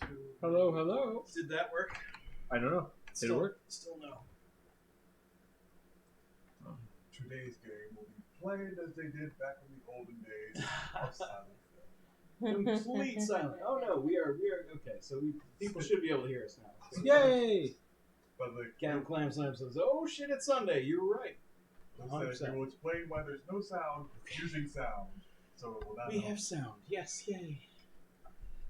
2. Hello, hello. Did that work? I don't know. Did it work? Still no. Today's game will be played as they did back in the olden days of silent film. Complete silence. Oh no, we are okay. So people should be able to hear us now. Yay! But the Cam Clam Slam says, "Oh shit, it's Sunday." You were right. we will explain why there's no sound using sound. So it will not We help. have sound. Yes, yay.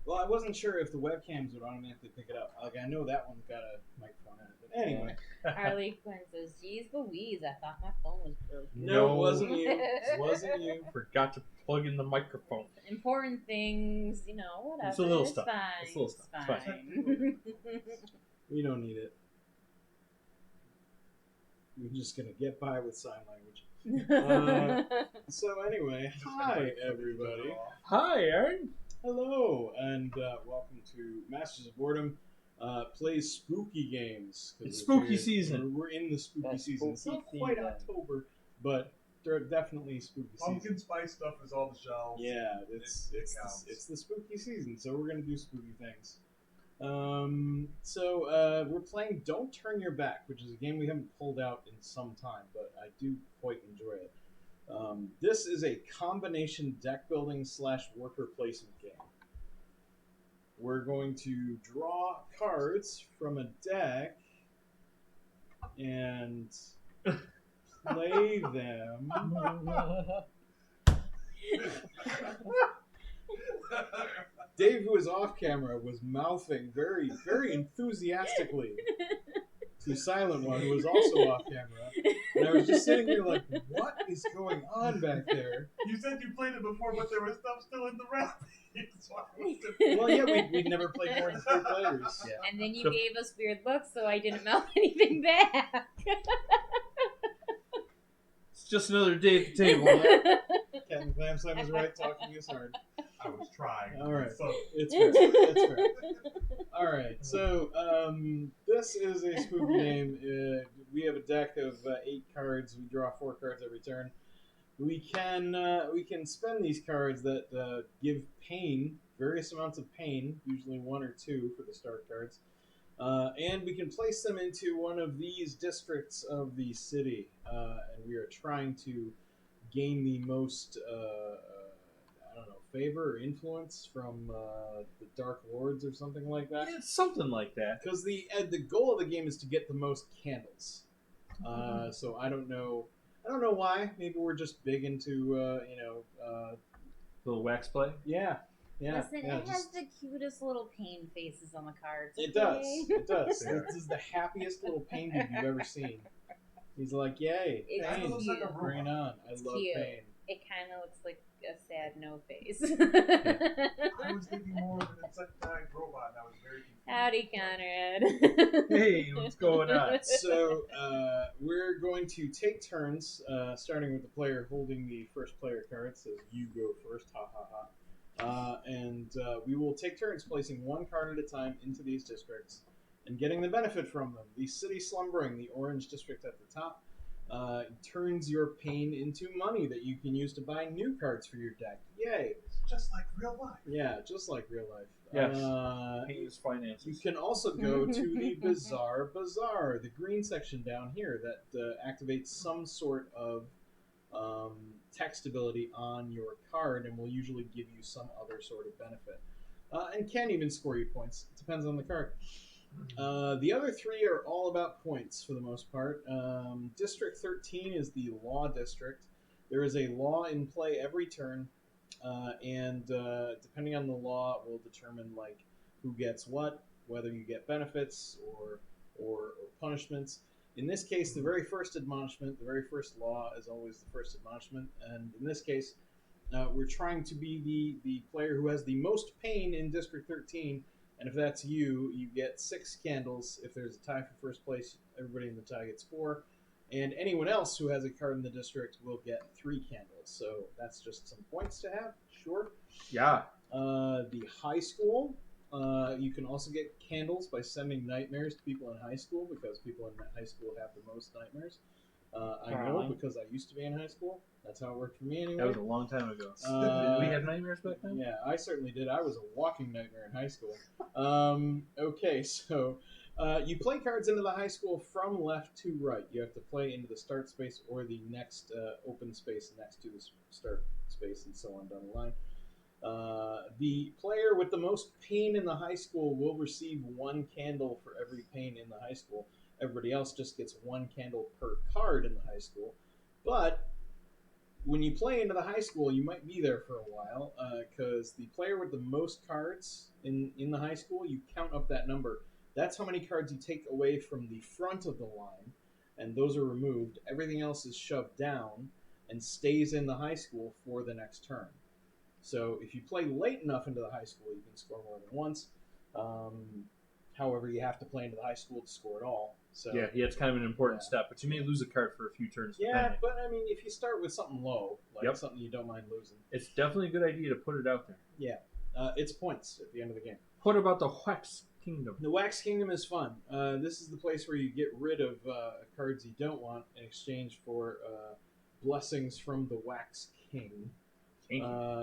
Well, I wasn't sure if the webcams would automatically pick it up. Like, I know that one's got a microphone in it. But anyway. Harley Quinn says, "Geez Louise, I thought my phone was broken." No, No. it wasn't you. It wasn't you. Forgot to plug in the microphone. Important things, whatever. It's a little it's stuff. Fine. It's a little stuff. It's fine. We don't need it. We're just going to get by with sign language. So anyway, hi everybody. Hi, Aaron. Hello, and welcome to Masters of Boredom. Plays spooky games. 'Cause It's spooky we're- season. We're in the spooky That's season. It's not spooky quite season. October, but they're definitely spooky season. Pumpkin spice stuff is on the shelves. Yeah, it's counts. the spooky season, so we're gonna do spooky things. We're playing Don't Turn Your Back, which is a game we haven't pulled out in some time, but I do quite enjoy it. This is a combination deck building / worker placement game. We're going to draw cards from a deck and play them. Dave, who is off camera, was mouthing very, very enthusiastically to Silent One, who was also off camera. And I was just sitting here like, what is going on back there? You said you played it before, but there was stuff still in the wrap. So I was just- Well, yeah, we'd never played more than 3 players. Yeah. And then you So- gave us weird looks, so I didn't mouth anything back. It's just another day at the table. Captain Clam Slam was right, talking is hard. I was trying. All right. So, It's fair. It's fair. All right. So this is a spooky game. We have a deck of 8 cards. We draw 4 cards every turn. We can spend these cards that give pain, various amounts of pain, usually 1 or 2 for the start cards, and we can place them into one of these districts of the city. And we are trying to gain the most. Favor or influence from the Dark Lords or something like that. Yeah, it's something like that. Because the goal of the game is to get the most candles. So I don't know why. Maybe we're just big into Little wax play. yeah. Listen, yeah, it has the cutest little pain faces on the cards. It does. okay? It does. Yeah. This is the happiest little pain dude you've ever seen. He's like, yay, It's pain, Kinda looks like a robot. bring it on. I It's love cute. pain. It kind of looks like a sad no face. I was thinking more of an insectoid robot, and I was very confused. Howdy, Conrad. Hey, what's going on? So we're going to take turns, starting with the player holding the first player card. It says you go first, ha ha ha. And we will take turns placing 1 card at a time into these districts and getting the benefit from them. The City Slumbering, the orange district at the top, turns your pain into money that you can use to buy new cards for your deck. Yay! It's just like real life. Yeah, just like real life. Yes. You Pain is finances. can also go to the Bizarre Bazaar, the green section down here that activates some sort of text ability on your card and will usually give you some other sort of benefit. And can even score you points. It depends on the card. The other 3 are all about points for the most part. District 13 is the Law District. There is a law in play every turn. And depending on the law, it will determine like who gets what, whether you get benefits or punishments. In this case, the very first admonishment, the very first law, is always the first admonishment. And in this case, we're trying to be the player who has the most pain in District 13. And if that's you, you get 6 candles. If there's a tie for first place, everybody in the tie gets 4. And anyone else who has a card in the district will get 3 candles. So that's just some points to have, sure. Yeah. The high school, you can also get candles by sending nightmares to people in high school because people in high school have the most nightmares. I know Darling. because I used to be in high school. That's how it worked for me anyway. That was a long time ago. Uh, Did we have nightmares back then? Yeah, I certainly did. I was a walking nightmare in high school. Okay, so you play cards into the high school from left to right. You have to play into the start space or the next open space next to the start space, and so on down the line. The player with the most pain in the high school will receive 1 candle for every pain in the high school. Everybody else just gets 1 candle per card in the high school. But when you play into the high school, you might be there for a while because the player with the most cards in the high school, you count up that number. That's how many cards you take away from the front of the line, and those are removed. Everything else is shoved down and stays in the high school for the next turn. So if you play late enough into the high school, you can score more than once. However, you have to play into the high school to score it all. So Yeah, it's kind of an important step, but you may lose a card for a few turns. yeah, depending. but I mean, if you start with something low, like Yep. something you don't mind losing, It's definitely a good idea to put it out there. it's points at the end of the game. What about the Wax Kingdom? The Wax Kingdom is fun. This is the place where you get rid of cards you don't want in exchange for blessings from the Wax King.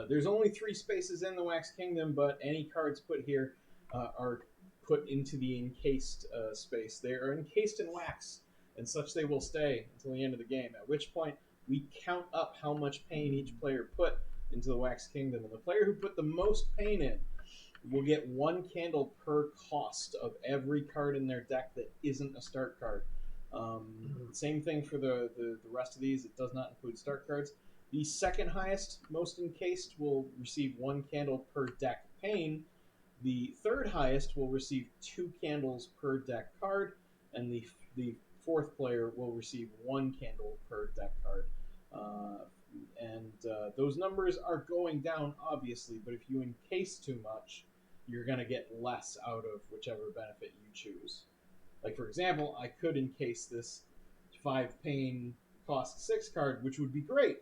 There's only 3 spaces in the Wax Kingdom, but any cards put here are put into the encased space. They are encased in wax, and such they will stay until the end of the game, at which point we count up how much pain each player put into the Wax Kingdom. And the player who put the most pain in will get 1 candle per cost of every card in their deck that isn't a start card. Same thing for the rest of these. It does not include start cards. The second highest, most encased, will receive 1 candle per deck pain. The third highest will receive 2 candles per deck card, and the fourth player will receive 1 candle per deck card. Those numbers are going down, obviously, but if you encase too much, you're going to get less out of whichever benefit you choose. Like, for example, I could encase this 5 pain cost 6 card, which would be great,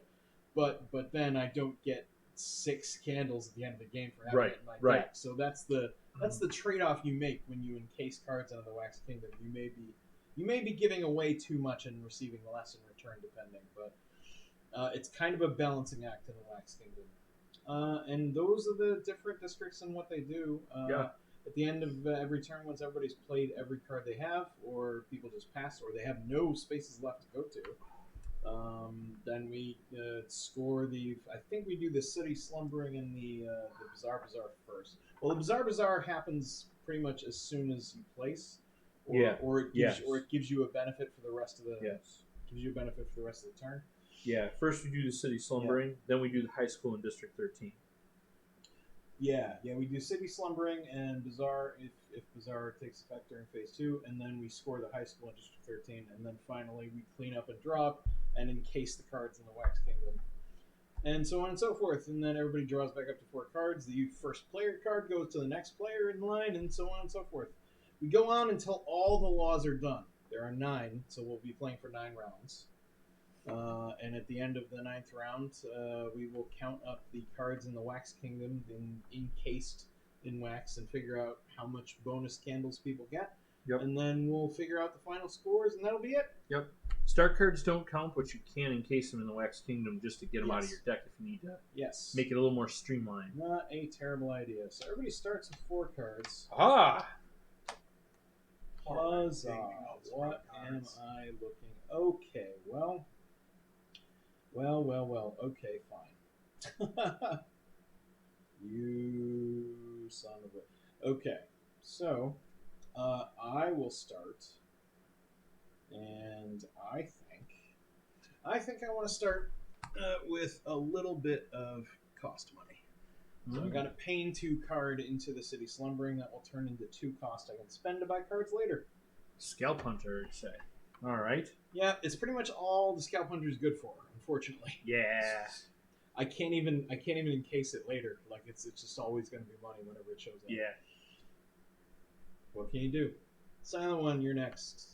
but then I don't get 6 candles at the end of the game for having it in my deck. So that's the trade-off you make when you encase cards out of the Wax Kingdom. You may be giving away too much and receiving less in return, depending. But it's kind of a balancing act in the Wax Kingdom. And those are the different districts and what they do. At the end of every turn, once everybody's played every card they have, or people just pass, or they have no spaces left to go to, then we score I think we do the City Slumbering and the Bazaar Bazaar first. Well, the Bazaar Bazaar happens pretty much as soon as you place, or it gives you a benefit for the rest of the gives you a benefit for the rest of the turn. Yeah, first we do the City Slumbering, then we do the High School in District 13. Yeah, we do City Slumbering and Bazaar if Bazaar takes effect during Phase 2, and then we score the High School in District 13, and then finally we clean up and drop and encase the cards in the Wax Kingdom. And so on and so forth, and then everybody draws back up to 4 cards. The first player card goes to the next player in line, and so on and so forth. We go on until all the laws are done. There are 9, so we'll be playing for 9 rounds. And at the end of the 9th round, we will count up the cards in the Wax Kingdom encased in wax and figure out how much bonus candles people get. Yep. And then we'll figure out the final scores, and that'll be it. Yep. Start cards don't count, but you can encase them in the Wax Kingdom just to get them out of your deck if you need to. Yes. Make it a little more streamlined. Not a terrible idea. So everybody starts with 4 cards. Ah! Huzzah. What am I looking? Okay, well. Okay, fine. You son of a... Okay, so I will start, and I think I want to start with a little bit of cost money. So I got a Pain 2 card into the City Slumbering that will turn into 2 cost I can spend to buy cards later. Scalp Hunter, you say. All right. Yeah, it's pretty much all the Scalp Hunter is good for, unfortunately. Yeah. I can't even encase it later. Like it's just always going to be money whenever it shows up. Yeah. What can you do? Silent One, you're next.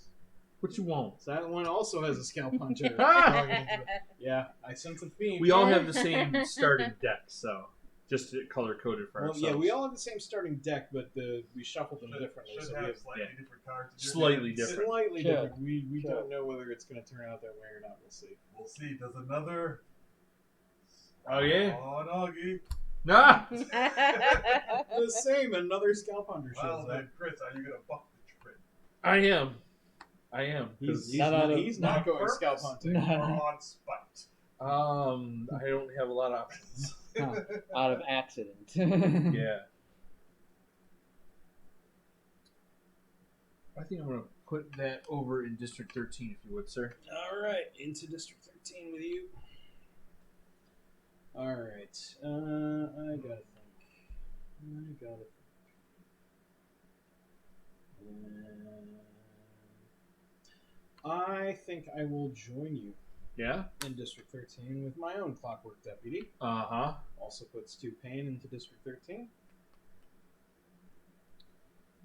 What you want? Silent One also has a Scalp Hunter. Yeah, I sense a theme. We all have the same starting deck, so. just color coded for Well, ourselves. yeah, we all have the same starting deck, but we shuffled them differently. Should So have we have slightly yeah. different cards. in your Slightly hands. different. slightly Should. different. We Should. don't know whether it's going to turn out that way or not. We'll see. We'll see. Does another. Oh, yeah? Oh, doggy. Nah! The same. Another Scalp Hunter shows Well, up. then, Chris, are you going to buck the trend? I am. 'Cause, He's Not not, out of- he's not on going purpose. Scalp Hunting. No. Or on spite? I don't have a lot of options. Huh. Out of accident. Yeah. I think I'm going to put that over in District 13, if you would, sir. All right, into District 13 with you. All right, I gotta think. I think I will join you Yeah? in District 13 with my own Clockwork Deputy. Uh-huh. Also puts 2 pain into District 13.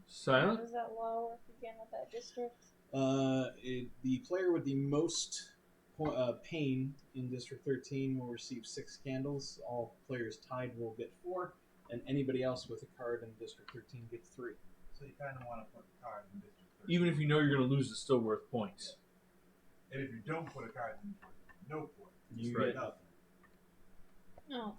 How Silent? does that law work again with that district? The player with the most pain in District 13 will receive 6 candles. All players tied will get 4, and anybody else with a card in District 13 gets 3. So you kind of want to put a card in District 13. Even if you know you're going to lose, it's still worth points. And if you don't put a card in, no point. You Right. get nothing. No.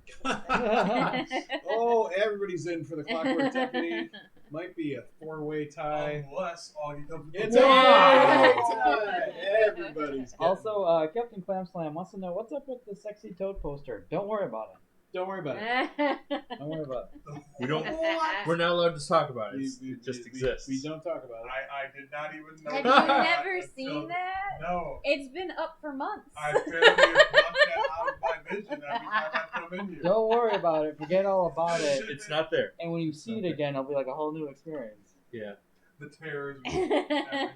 Oh, everybody's in for the Clockwork Deputy. Might be a 4-way tie. Unless all you come It's a a Wow. 4-way tie. Everybody's getting Also, Captain Clam Slam wants to know what's up with the sexy toad poster. Don't worry about it. Don't worry about it. Don't worry about it. We don't. We're not allowed to talk about it. It just we- exists. We don't talk about it. I did not even know. Have that you never until- seen that? No. It's been up for months. I barely blocked that out of my vision every time I come in here. Don't worry about it. Forget all about it. It's not there. And when you see it again, it'll be like a whole new experience. Yeah. The terrors. Every time.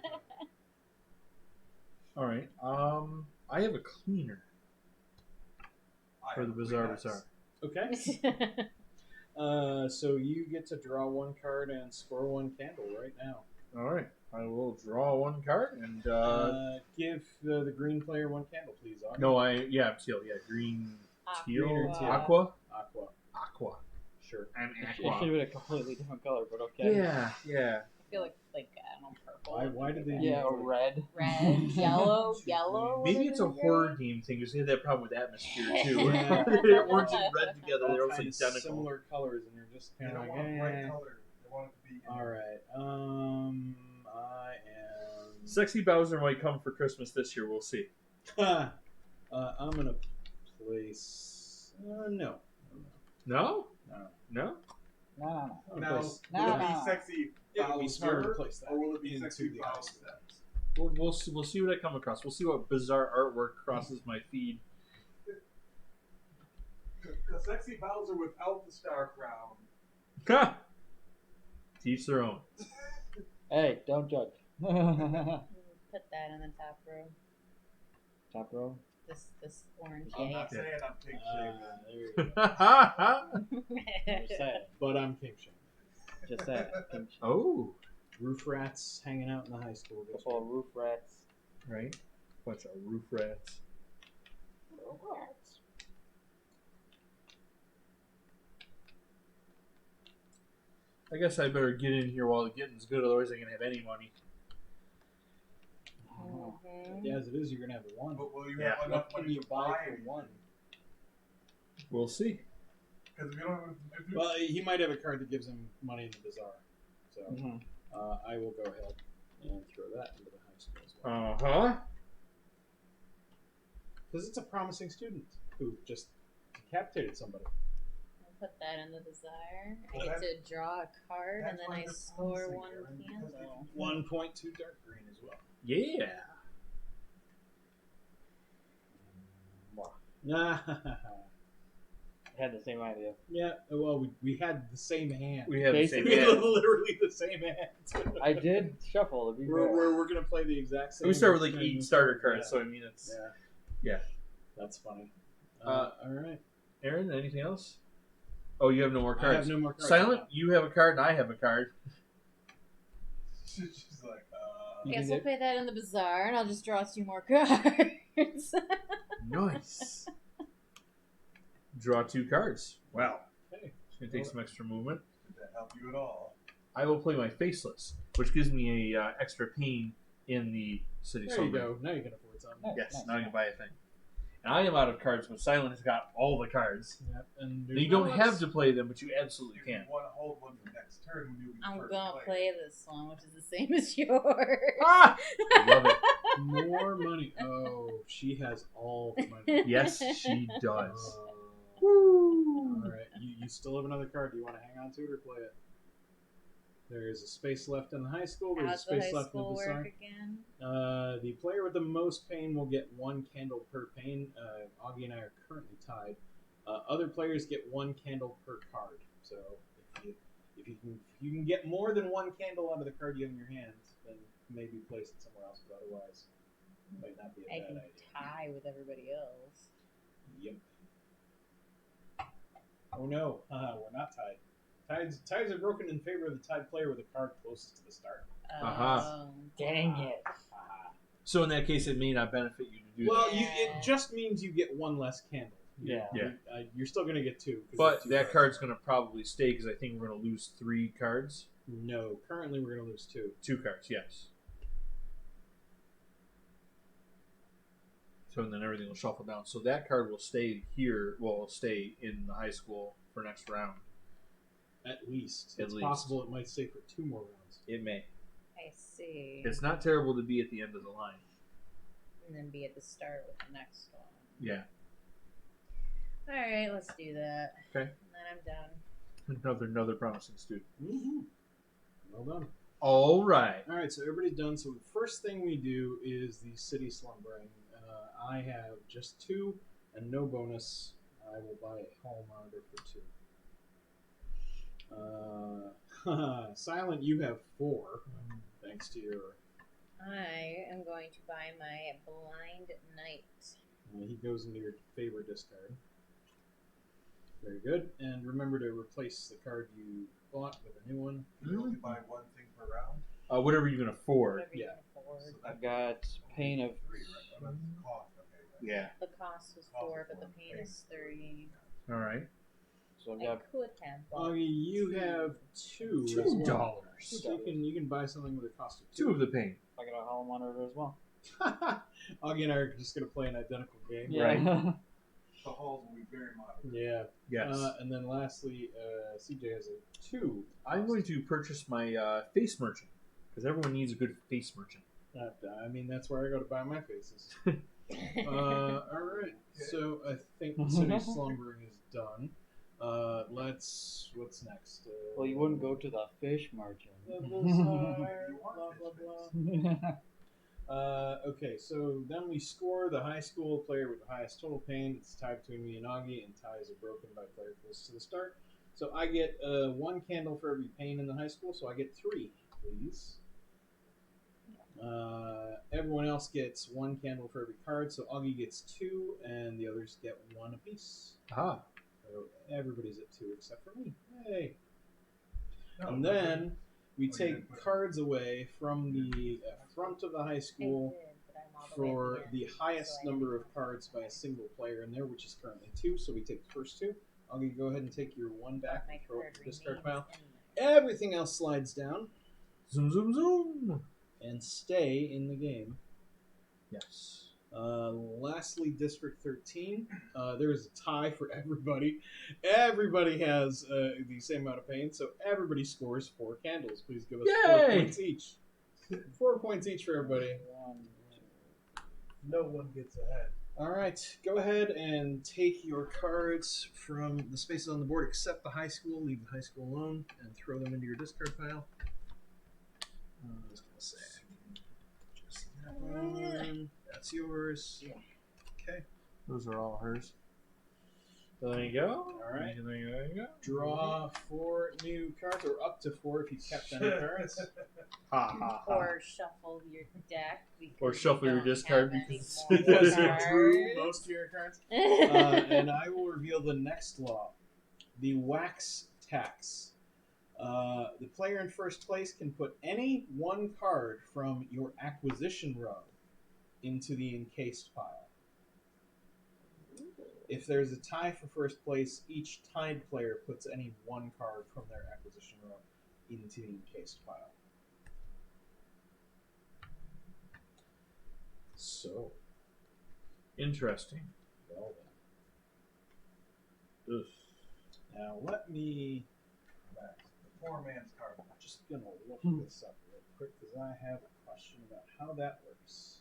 All right. I have a cleaner for the Bizarre Bazaar. Okay. So you get to draw 1 card and score 1 candle right now. All right. I will draw 1 card and Give the green player 1 candle, please. Augie. no, I'm teal. Yeah, green, teal, Green or teal. aqua, Aqua. Sure. and It should have aqua. been a completely different color, but okay. Yeah. I feel like I don't know, purple. Why did they do Yeah, or red. Red, yellow. Maybe it's a whatever horror game thing because they had that problem with atmosphere too. Yeah. They're orange and red together. All They're almost kinds of identical. similar colors, and you're just They kind of don't like, want a bright eh. color. They want it to be. All right. I am. Sexy Bowser might come for Christmas this year. We'll see. I'm gonna place. No. No? No. No? No, no, no. I'm gonna Now, place- No, will it no, be no. sexy It would be smarter to Bowser, place that or will it be into sexy the Bowser? high steps. We'll see what I come across. We'll see what bizarre artwork crosses my feed. The sexy Bowser without the star crown. Ha! Teach their own. Hey, don't judge. Put that in the top row. Top row. This orange. I'm Yeah. not saying I'm pink shaving. There you go. Just saying. But I'm king shame. Just saying. Pink Oh, Roof rats hanging out in the high school district. couple of roof rats. right. Bunch of roof rats. I guess I better get in here while the getting's good, otherwise I ain't gonna have any money. Mhm. Yeah, as it is, you're gonna have 1. But will you Yeah. have enough What can money you to buy buy for 1? We'll see. Because if you don't, if you, Well, he might have a card that gives him money in the bazaar. So Mhm. I will go ahead and throw that into the high school as well. Uh-huh. Because it's a promising student who just decapitated somebody. I'll put that in the desire. I Well, get to draw a card and that's then why I they're score promising, 1 Aaron, because they candle. can- 1.2 dark green as well. Yeah. I had the same idea. Yeah, well, we had the same hand. We have the same We had hand. literally the same hand. I did shuffle to be fair. We're going to play the exact same. We start with like thing. 8 starter cards, Yeah. so I mean it's... Yeah. Yeah. That's funny. Uh, All right. Aaron, anything else? Oh, you have no more I cards. have no more cards. Silent, you have a card and I have a card. she's like, You Guess can I'll get- pay that in the bazaar and I'll just draw 2 more cards. Nice. Draw 2 cards. Wow. Okay. It's gonna take some extra movement. Did that help you at all? I will play my Faceless, which gives me a extra pane in the city. There you go. Now you can afford something. Nice, Yes, nice. now I can buy a thing. And I am out of cards, but Silent has got all the cards. Yep. And You don't have to play them, but you absolutely If can. you want to hold one for next turn when you I'm first gonna play. play this one, which is the same as yours. Ah! I love it. More money. Oh, she has all the money. Yes, she does. All right. You still have another card. Do you want to hang on to it or play it? There is a space left in the high school. There's How's a the space high left in the school bazaar. work again? The player with the most pain will get 1 candle per pain. Augie and I are currently tied. Other players get 1 candle per card. So if you can get more than 1 candle out of the card you have in your hand, then maybe place it somewhere else. But otherwise, it might not be a I bad can idea. tie with everybody else. Yep. Oh no, we're not tied. Ties are broken in favor of the tied player with a card closest to the start. Aha. Dang it. So in that case, it may not benefit you to do Well, that. it just means you get 1 less candle. Yeah. Yeah. You're still going to get 2. 'cause But it's 2 that card's going to probably stay because I think we're going to lose 3 cards. No, currently we're going to lose 2. 2 cards, yes. So then everything will shuffle down. So that card will stay here. Well, it'll stay in the high school for next round. At least. At It's least. possible it might stay for 2 more rounds. It may. I see. It's not terrible to be at the end of the line. And then be at the start with the next one. Yeah. Alright, let's do that. Okay. And then I'm done. Another promising student. Mm-hmm. Well done. All right. All right, so everybody's done. So the first thing we do is the city slumbering. I have just 2 and no bonus. I will buy a hall monitor for 2. Silent, you have 4, thanks to your. I am going to buy my Blind Knight. He goes into your favor discard. Very good. And remember to replace the card you bought with a new one. You only buy 1 thing per round. Whatever you can afford. Whatever you Yeah. can afford. So I've got pain of 3, right? Oh, that's the cost. Okay. Yeah. The cost was 4, but the pain is 3. All right. so I've I got could have bought Augie, you have 2 as $2. well. So you can buy something with a cost of 2. 2 of the pain. I got a hall monitor as well. Augie and I are just going to play an identical game. Right. The halls will be very moderate. Yeah. Yes. And then lastly, CJ has a 2. I'm going to purchase my face merchant because everyone needs a good face merchant. I mean, that's where I go to buy my faces. All right. So I think City Slumbering is done. What's next? Well, you wouldn't go to the fish merchant. The Bazaar, blah, blah, blah. Okay, so then we score the high school player with the highest total pain. It's tied between me and Augie, and ties are broken by player close to the start. So I get 1 candle for every pain in the high school, so I get 3, please. Everyone else gets 1 candle for every card, so Augie gets 2, and the others get 1 apiece. Ah. So everybody's at 2 except for me. Yay! No, And no, then we Oh, take yeah. cards away from the front of the high school I did, but I'm all the way for at the end, highest so I number didn't of cards by a single player in there, which is currently 2. So we take the first 2. Augie, go ahead and take your 1 back my and throw it card to the discard remains pile. in there. Everything else slides down Zoom, zoom, zoom. and stay in the game. Yes. Lastly, District 13. There is a tie for everybody. Everybody has the same amount of pain, so everybody scores 4 candles. Please give us 4 Yay! points each. 4 points each for everybody. No one gets ahead. All right, go ahead and take your cards from the spaces on the board, except the high school. Leave the high school alone and throw them into your discard pile. I was gonna say, just that one. That's yours. Okay. Those are all hers. There you go. All right. There you go. Draw 4 new cards, or up to 4 if you kept any cards. Ha ha ha. Or shuffle your deck. because Or you shuffle your don't discard have any because- more Because you cards. drew most of your cards. And I will reveal the next law, the wax tax. The player in first place can put any 1 card from your acquisition row into the encased pile. If there's a tie for first place, each tied player puts any one card from their acquisition row into the encased pile. So, Interesting. well then. Ugh. Now let me. Relax. The poor man's card. I'm just gonna look this up real quick because I have a question about how that works.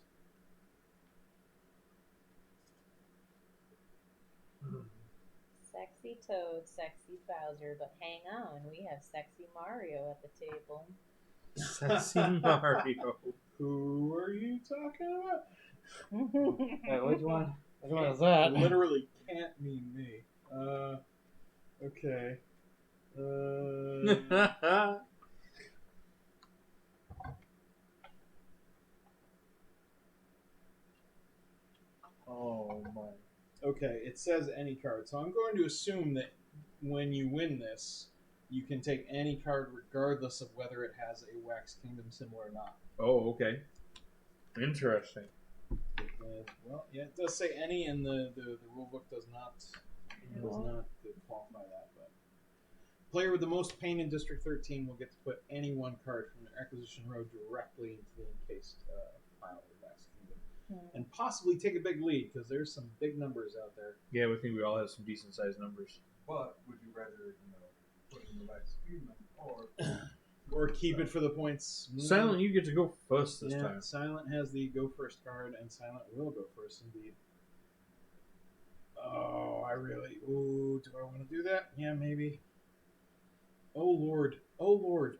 Sexy Toad, sexy Bowser, but hang on, we have sexy Mario at the table. Sexy Mario. Who are you talking about? Wait, which one? Which one is that? Literally can't mean me. Okay. Oh my. Okay, it says any card. So I'm going to assume that when you win this, you can take any card regardless of whether it has a Wax Kingdom symbol or not. Oh, okay. Interesting. Well, yeah, it does say any, and the rule book does not qualify that. But player with the most pain in District 13 will get to put any one card from their acquisition row directly into the encased pile of Wax Kingdom, and possibly take a big lead because there's some big numbers out there. Yeah, we think we all have some decent sized numbers. But would you rather, put in the Wax Kingdom Or keep it for the points. Silent, you get to go first this Yeah, time. Silent has the go first card, and Silent will go first indeed. Oh, ooh, do I want to do that? Yeah, maybe. Oh, Lord. Oh, Lord.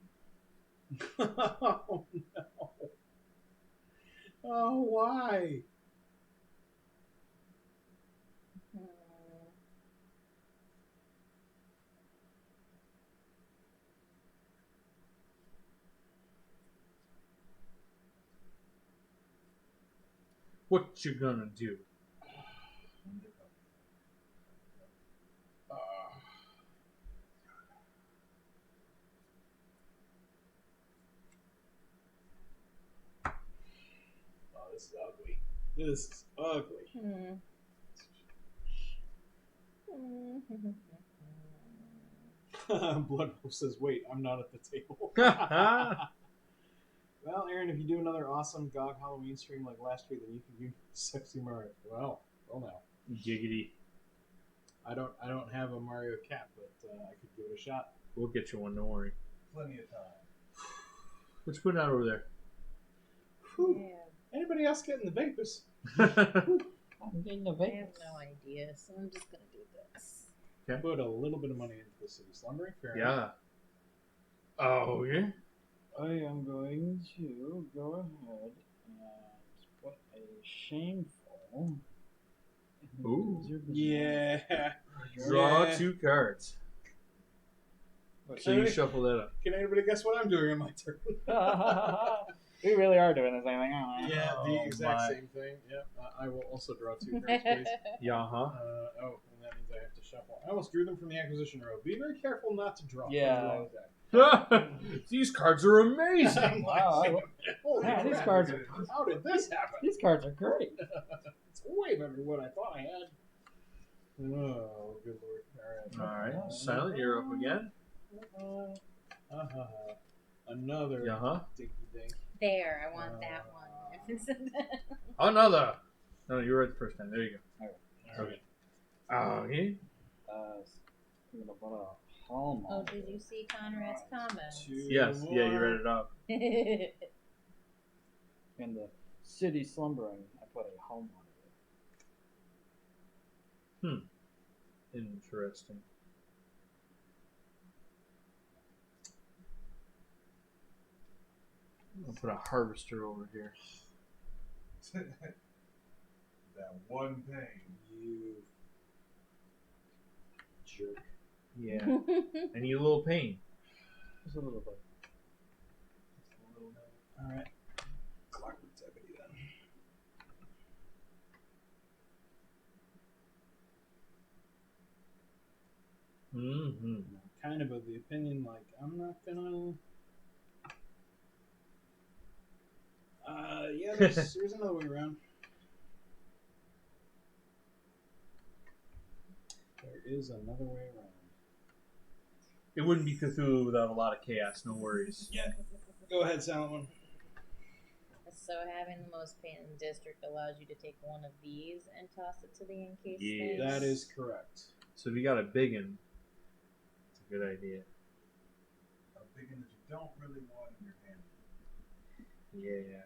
Oh, no. Oh, why? What you gonna do? Oh, this is ugly. This is ugly. Blood Wolf says, wait, I'm not at the table. Well, Aaron, if you do another awesome GOG Halloween stream like last year, then you can do Sexy Mario. Well now. Giggity. I don't have a Mario cap, but I could give it a shot. We'll get you one, don't worry. Plenty of time. What you putting out over there? Whew. Yeah, Anybody else getting the vapors? I'm getting the I have vapors. no idea, so I'm just gonna do this. Put a little bit of money into the city slumbering. Fair Yeah. enough. Oh, yeah? I am going to go ahead and put a shameful. Ooh. Yeah. Draw Yeah. 2 cards. So you shuffle that up. Can anybody guess what I'm doing on my turn? We really are doing the same thing, aren't we? Yeah, the Oh, exact my. same thing. Yep. I will also draw 2 cards, please. Yeah, huh? Oh, and that means I have to shuffle. I almost drew them from the acquisition row. Be very careful not to draw. from the Yeah. wrong deck. These cards are amazing. I'm like, Wow, wait a minute. Holy Yeah, these crap. cards are How did this happen? these cards are great. It's way better than what I thought I had. Oh, good lord. All right, Silent, you're up again. Another Yeah, huh? dinky dink. There, I want that one. Another. No, you were right the first time. There you go. Okay. Okay. I'm gonna put a home Oh, on did it. you see Conrad's comments? Yes. Yeah, you read it up. In the city slumbering, I put a home on it. Interesting. I'll put a harvester over here. That one pain. You jerk. Yeah. I need a little pain. Just a little bit. Alright. Clockwork's Ebony then. Mm-hmm. Kind of the opinion, like, I'm not gonna. Yeah, there's another way around. is another way around. It wouldn't be Cthulhu without a lot of chaos. No worries. Yeah. Go ahead, Silent One. So having the most pain in the district allows you to take one of these and toss it to the encased Yes. thing. That is correct. So if you got a big one, it's a good idea. A big one that you don't really want in your hand. Yeah.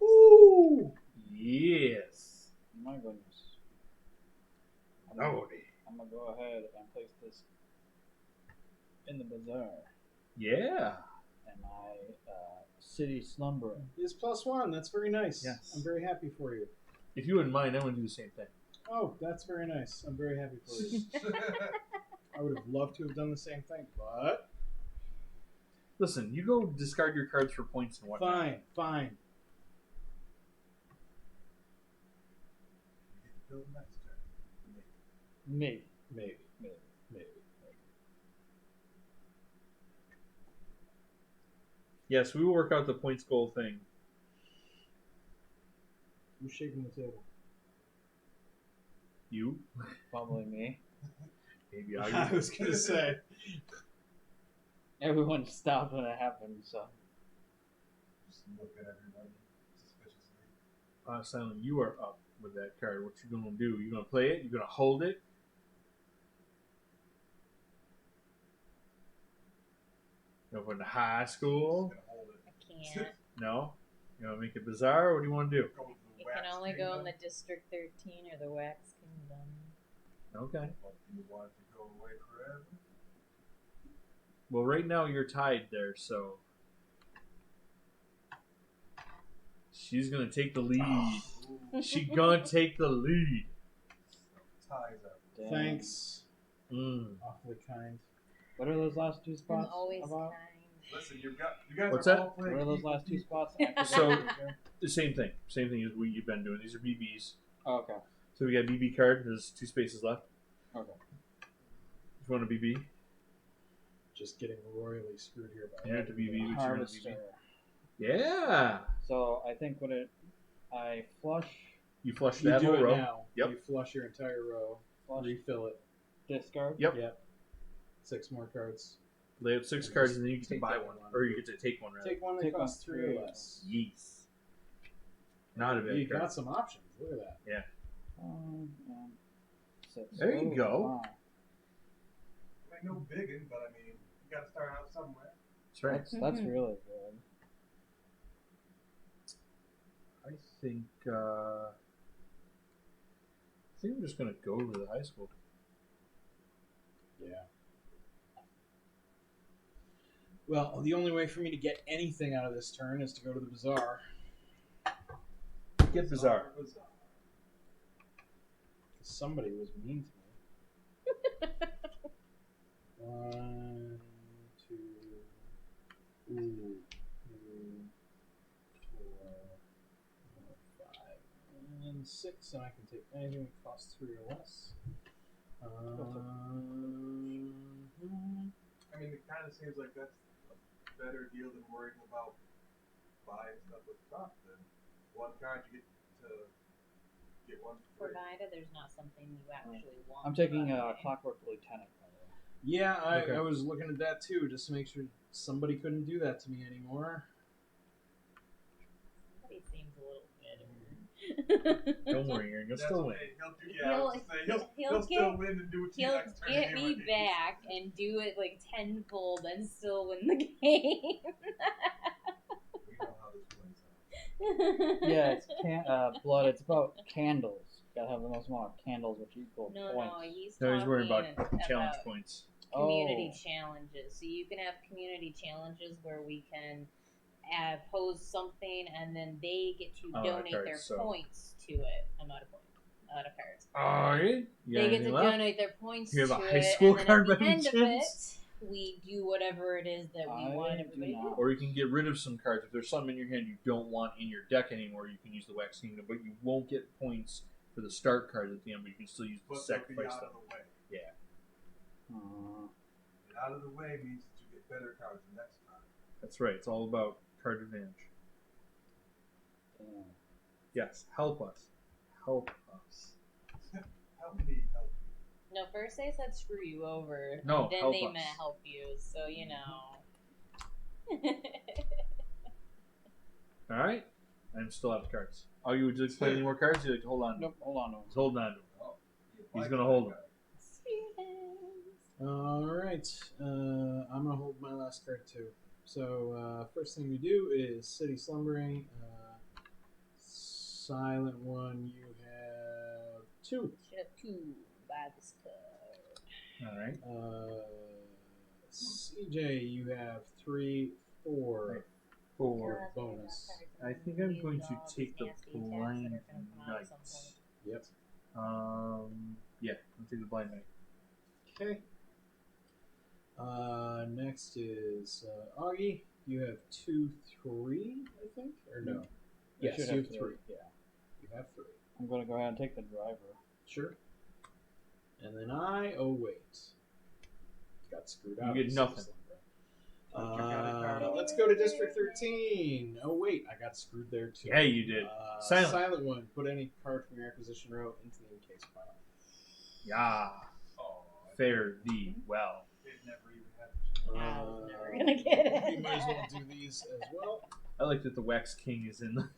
Woo! Yes. My goodness. Lordy. I'm gonna go ahead and place this in the bazaar. Yeah. And my city slumbering. Is +1. That's very nice. Yes. I'm very happy for you. If you wouldn't mind, I want to do the same thing. Oh, that's very nice. I'm very happy for you. I would have loved to have done the same thing, but Listen, you go discard your cards for points and whatnot. fine. You get to build next turn. Maybe. Maybe. Yes, we will work out the points goal thing. Who's shaking the table? You? Probably me. Maybe I I. was gonna say. Everyone stopped when it happened, so. Just look at everyone suspiciously. Silent, you are up with that card. What you gonna do? You gonna play it? You gonna hold it? You going to high school? Just gonna hold it. I can't. No. You wanna make it bizarre? Or what do you want to do? Go to the It wax can only go in kingdom. the District 13 or the Wax Kingdom. Okay. Or do you want it to go away forever? Well, right now you're tied there, so she's gonna take the lead. She gonna take the lead. Ties up. Damn. Thanks. Awfully kind. What are those last two I'm spots always about? kind. Listen, you guys What's are that? all playing. What are those equal last two people. spots? So- The same thing as what you've been doing. These are BBs. Oh, okay. So we got BB card. There's 2 spaces left. Okay. If you want a BB, Just getting royally screwed here by you have to BB. What you want to Harvester. BB? Yeah. So I think I flush, You flush You that do whole it row. now. Yep. You flush your entire row. flush, Refill it. discard. Yep. Yep. 6 more cards. Lay out 6 cards and then you get to Take buy that one, one. or you get to take one. Rather. Take one that Take one, costs 3 or 3 or less. Yes. Not a bad You card. got some options. Look at that. And 6. There you go. Wow. I mean, no biggin, but I mean, you gotta start out somewhere. That's right. That's really good. I think I'm just gonna go to the high school. Yeah. Well, the only way for me to get anything out of this turn is to go to the bazaar. Get bizarre. Bizarre. Somebody was mean to me. 1, 2, 3, 4, 5, and 6, and I can take anything that costs 3 or less. I mean, it kind of seems like that's a better deal than worrying about buying stuff with stuff. Then one card you get to get one for free. Provided there's not something you actually want. I'm taking to a buy. Clockwork Lieutenant, by the way. Yeah, Okay. I was looking at that too, just to make sure somebody couldn't do that to me anymore. Somebody seems a little bitter. Don't worry, Aaron. You'll That's still win. okay. He'll do. Yeah, I was gonna say, He'll he'll still get- win and do it to you He'll next turn. get anyway. me back and do it like tenfold and still win the game. We know how this plays out. Yeah, it's blood. It's about candles. Gotta have the most amount of candles, which equal No, points. he's No, he's worried talking about challenge points. community Oh. challenges. So you can have community challenges where we can pose something and then they get to Oh, donate cards, their so- points to it. I'm out of points. Out of cards. Alright. You got They get anything to left? donate their points You have to a high it, school and then card at by the any end of chance? it, we do whatever it is that we I want do everybody to not. do. Or you can get rid of some cards. If there's something in your hand you don't want in your deck anymore, you can use the Wax Kingdom, but you won't get points for the start cards at the end, but you can still use the But they'll be sacrifice out them. of the way. And out of the way means that you get better cards the next time. That's right. It's all about card advantage. Yeah. Yes, help us. Help us. Help me help you. No, first they said screw you over. No, then help they us. meant help you. So you know. All right. I'm still out of cards. Oh, you would just play any more cards? You like to hold on? Nope, hold on to He's holding on to them. Oh, you He's like gonna that hold guy. them. All right. I'm gonna hold my last card too. So first thing we do is City Slumbering. Silent one. You have 2. Should have 2 by this card. All right. CJ, you have 3, 4. 4. bonus. I think I'm going to take the Blind Knight. Yep. Yeah, I'll take the Blind Knight. Okay. Next is Augie. You have 2, 3, I think, or no? I Yes, should you have 3. Yeah. You have 3. I'm gonna go ahead and take the driver. Sure. And then wait. Got screwed You out. get nothing. Let's go to District 13. Oh wait, I got screwed there too. Yeah, you did. Silent. one. Put any card from your acquisition row into the encase pile. Yeah. Oh, Fare thee well. it never even happened. I was never gonna get it. You might as well do these as well. I like that the Wax King is in the,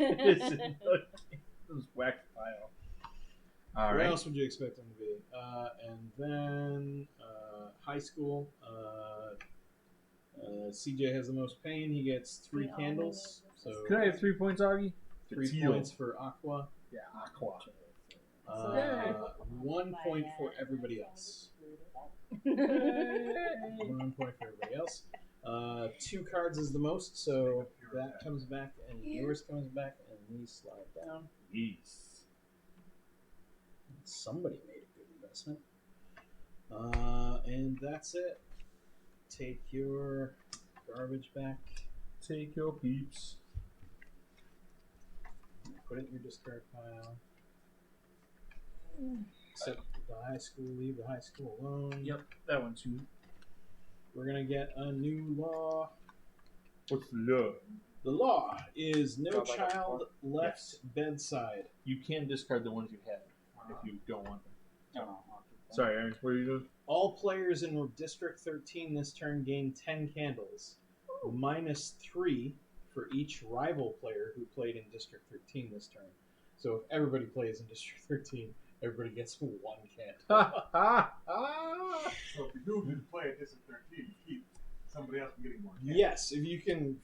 is in this wax pile. All What right. else would you expect them to be? And then high school. CJ has the most pain. He gets 3 We all candles. know So Could I have 3 points, Augie? 3 Teal. points for Aqua. Yeah, Aqua. So 1 point for everybody else. 1 point for everybody else. 2 cards is the most, so that comes back and yours comes back and these slide down. Yes. Somebody made a good investment. And that's it. Take your garbage back. Take your peeps. Put it in your discard pile. Except the high school, leave the high school alone. Yep, that one too. We're gonna get a new law. What's the law? The law is no Go back up child before. left Yes. bedside. You can discard the ones you have if you don't want them. No, I'll keep that. Sorry, Aaron, what are you doing? All players in District 13 this turn gain 10 candles, minus 3 for each rival player who played in District 13 this turn. So if everybody plays in District 13, everybody gets 1 candle. So if you do play at District 13, you keep somebody else from getting more. candles. Yes, if you can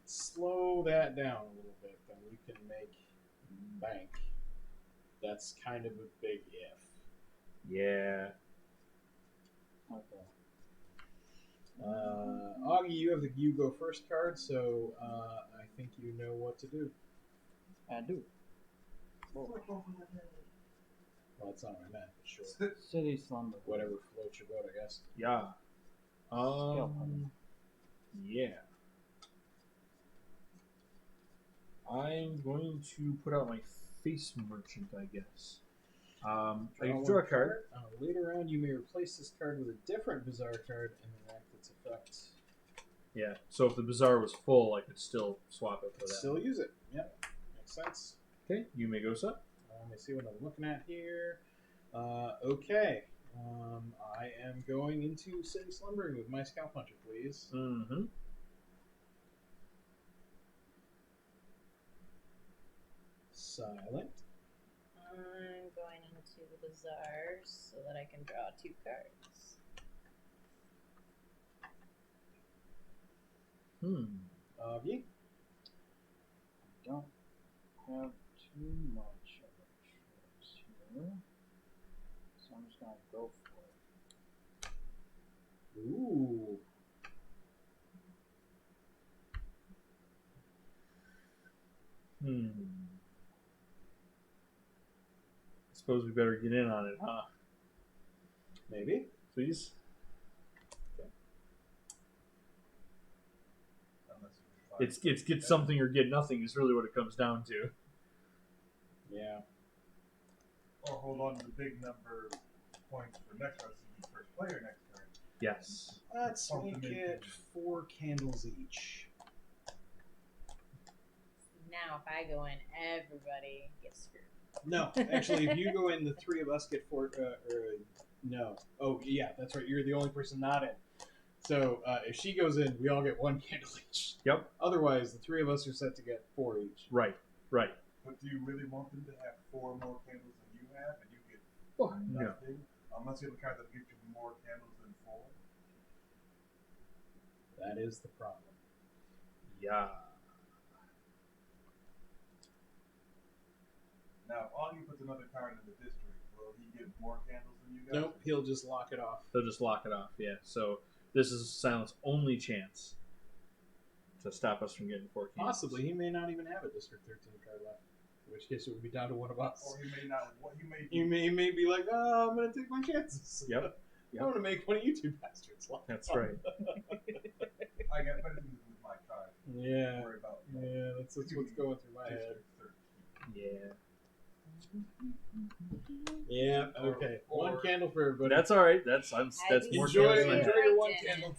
slow that down a little bit, then you can make bank. That's kind of a big if. Yeah. Okay. Augie, you have the you go first card, so I think you know what to do. I do. Well, that's not what I meant, but sure. City Slumber. Whatever floats your boat, I guess. Yeah. Scale Yeah. I'm going to put out my face merchant, I guess. I can draw a card. On a later round, you may replace this card with a different bizarre card and enact its effect. Yeah. So if the bazaar was full, I could still swap it for that. Still use it. Yep, makes sense. Okay. You may go, sir. Let me see what I'm looking at here. Okay. I am going into City Slumbering with my Scout Puncher, please. Mm-hmm. Silent. I'm going into the bazaars so that I can draw 2 cards. Augie. Don't have too much of a choice here, so I'm just gonna go for it. Ooh. Suppose we better get in on it, huh? Maybe. Please. Unless you find It's get something or get nothing is really what it comes down to. Yeah. Or hold on to the big number of points for next round, so you first player next turn. Yes. Let's Something make to it 4 candles each. now, if I go in, everybody gets screwed. No, actually, if you go in, the three of us get four. No. Oh, yeah, that's right. You're the only person not in. So if she goes in, we all get one candle each. Yep. Otherwise, the three of us are set to get 4 each. Right. But do you really want them to have 4 more candles than you have, and you get No. nothing? Unless you have a card that gives you more candles than 4. That is the problem. Yeah. Now, if Augie puts another card in the district, will he get more candles than you guys? Nope, he'll just lock it off. They'll just lock it off. Yeah. So this is Silent's only chance to stop us from getting 4 candles. Possibly, he may not even have a District 13 card left. In which case, it would be down to one of us. Or he may not. He may be like, oh, I'm going to take my chances. Yep. I'm going to make one of you two bastards laugh. That's right. I got better things with my card. Yeah. Don't worry about. Yeah, that's what's going through my head. District 13. Yeah. Yeah, okay. Or- One candle for everybody. That's all right. That's I more just Enjoy- candles than I enjoy have. your one didn't. candle.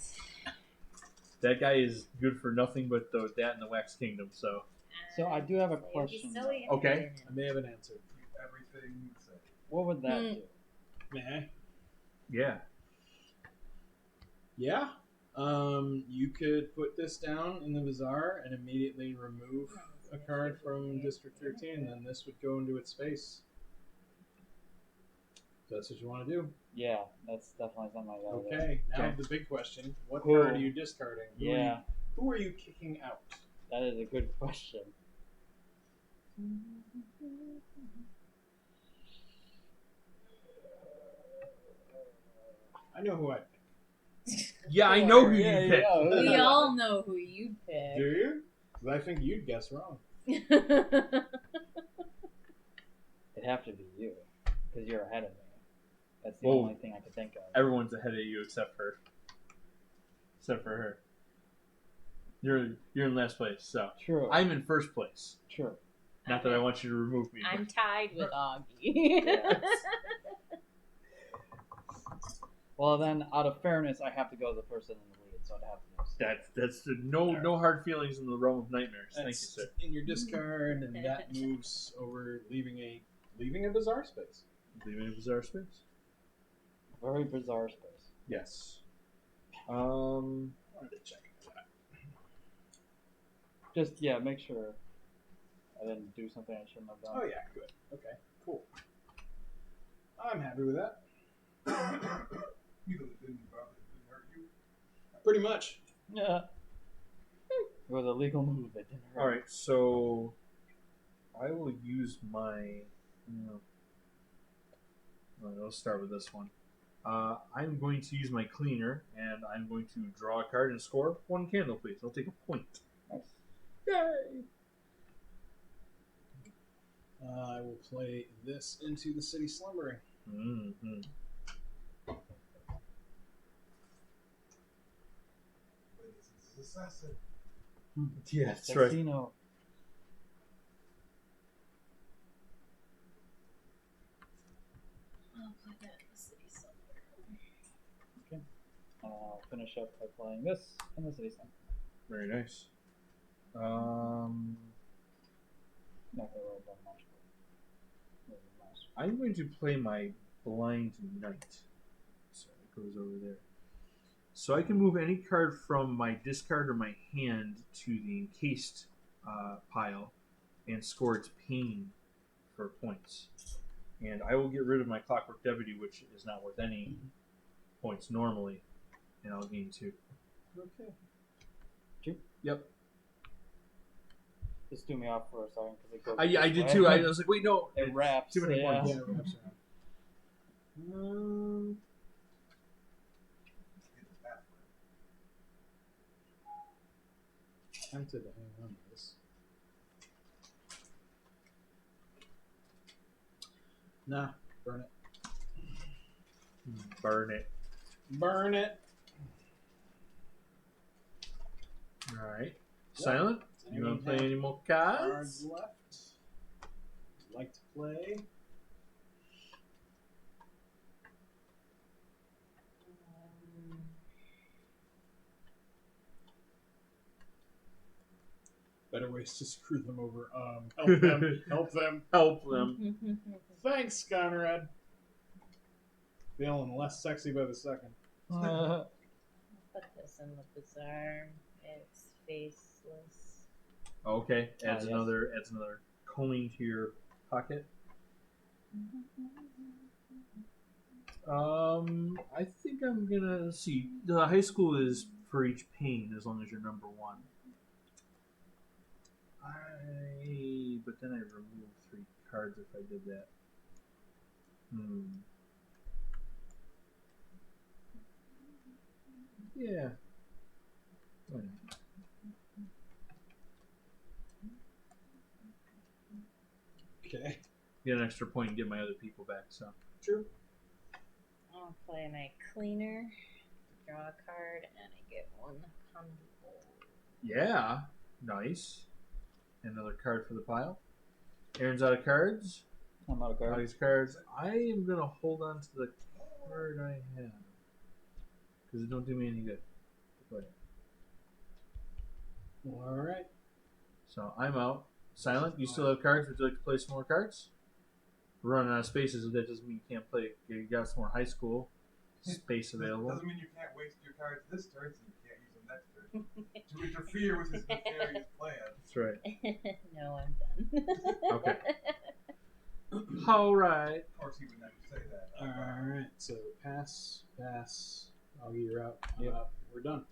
That guy is good for nothing but that and the Wax Kingdom. So So I do have a It'd be question, silly though. if you Okay. didn't. I may have an answer. Everything you say. what would that Hmm. do? Meh. yeah. Yeah. You could put this down in the bazaar and immediately remove a card from District 13, and then this would go into its space. So that's what you want to do. Yeah, that's definitely something like that. Okay. Now Okay. the big question: what Cool. card are you discarding? Yeah, Who are you kicking out? that is a good question. I know who I pick. Yeah, I know who Yeah, you picked. yeah. We all know who you Do pick. you? 'Cause I think you'd guess wrong. It'd have to be you, because you're ahead of me. That's the Whoa. only thing I could think of. Everyone's ahead of you except for her. You're in last place. So True. I'm in first place. True. Not that I want you to remove me. I'm tied with Augie. Yes. Well, then, out of fairness, I have to go the person in the lead, so I'd have to use. That's no hard feelings in the realm of nightmares. Thank you, That's sir. in your discard, and that moves over, leaving a bazaar space. Leaving a bizarre space. Very bizarre space. Yes. I wanted to check that. Just, yeah, make sure I didn't do something I shouldn't have done. Oh yeah, good. Okay, cool. I'm happy with that. You know, it didn't hurt you. Pretty much. Yeah. It was a legal move that didn't hurt. All right. So I will use my. Let's start with this one. I'm going to use my cleaner, and I'm going to draw a card and score 1 candle, please. I'll take a point. Nice. Yay! I will play this into the city slumbering. Mm-hmm. This is assassin. Yeah, that's right. Casino. I'll finish up by playing this in the city center. Very nice. Not gonna roll that much, but maybe nice. I'm going to play my Blind Knight. So it goes over there. So I can move any card from my discard or my hand to the encased pile and score its pain for points. And I will get rid of my Clockwork Deputy, which is not worth any points normally, and I'll gain 2. Okay. Yep. This threw me off for a second because it goes. I this did way. too. I was like, wait, no. It it's wraps, Too many yeah. points. Yeah, it wraps around. Get the pathway. Tempted to hang on to this. Nah, burn it. Burn it. Burn it. Alright. Silent? Does You want anyone to play have any more cards cards? left? Like to play? better ways to screw them over. Help them. Help them. Help them. Thanks, Conrad. Feeling less sexy by the second. Put this in the bazaar. It's faceless. Okay, adds yes. another coin to your pocket. I think I'm gonna see. The high school is for each pain as long as you're number 1. But then I remove 3 cards if I did that. Yeah. Why not? Okay. Get an extra point and get my other people back. So True. I'll play my cleaner, draw a card, and I get 1 combo. yeah, nice. Another card for the pile. Aaron's out of cards. I'm out of Out of cards. his cards. I am gonna hold on to the card I have because it don't do me any good to play it. All right. So I'm out. Silent, you still have cards? Would you like to play some more cards? We're running out of spaces. That doesn't mean you can't play. You got some more high school space available. Doesn't mean you can't waste your cards this turn, so you can't use them next turn. To interfere with his nefarious plan. That's right. No, I'm done. Okay. All right. Of course, he would never say that. All right. So pass. Augie, you're out. Yep. We're done.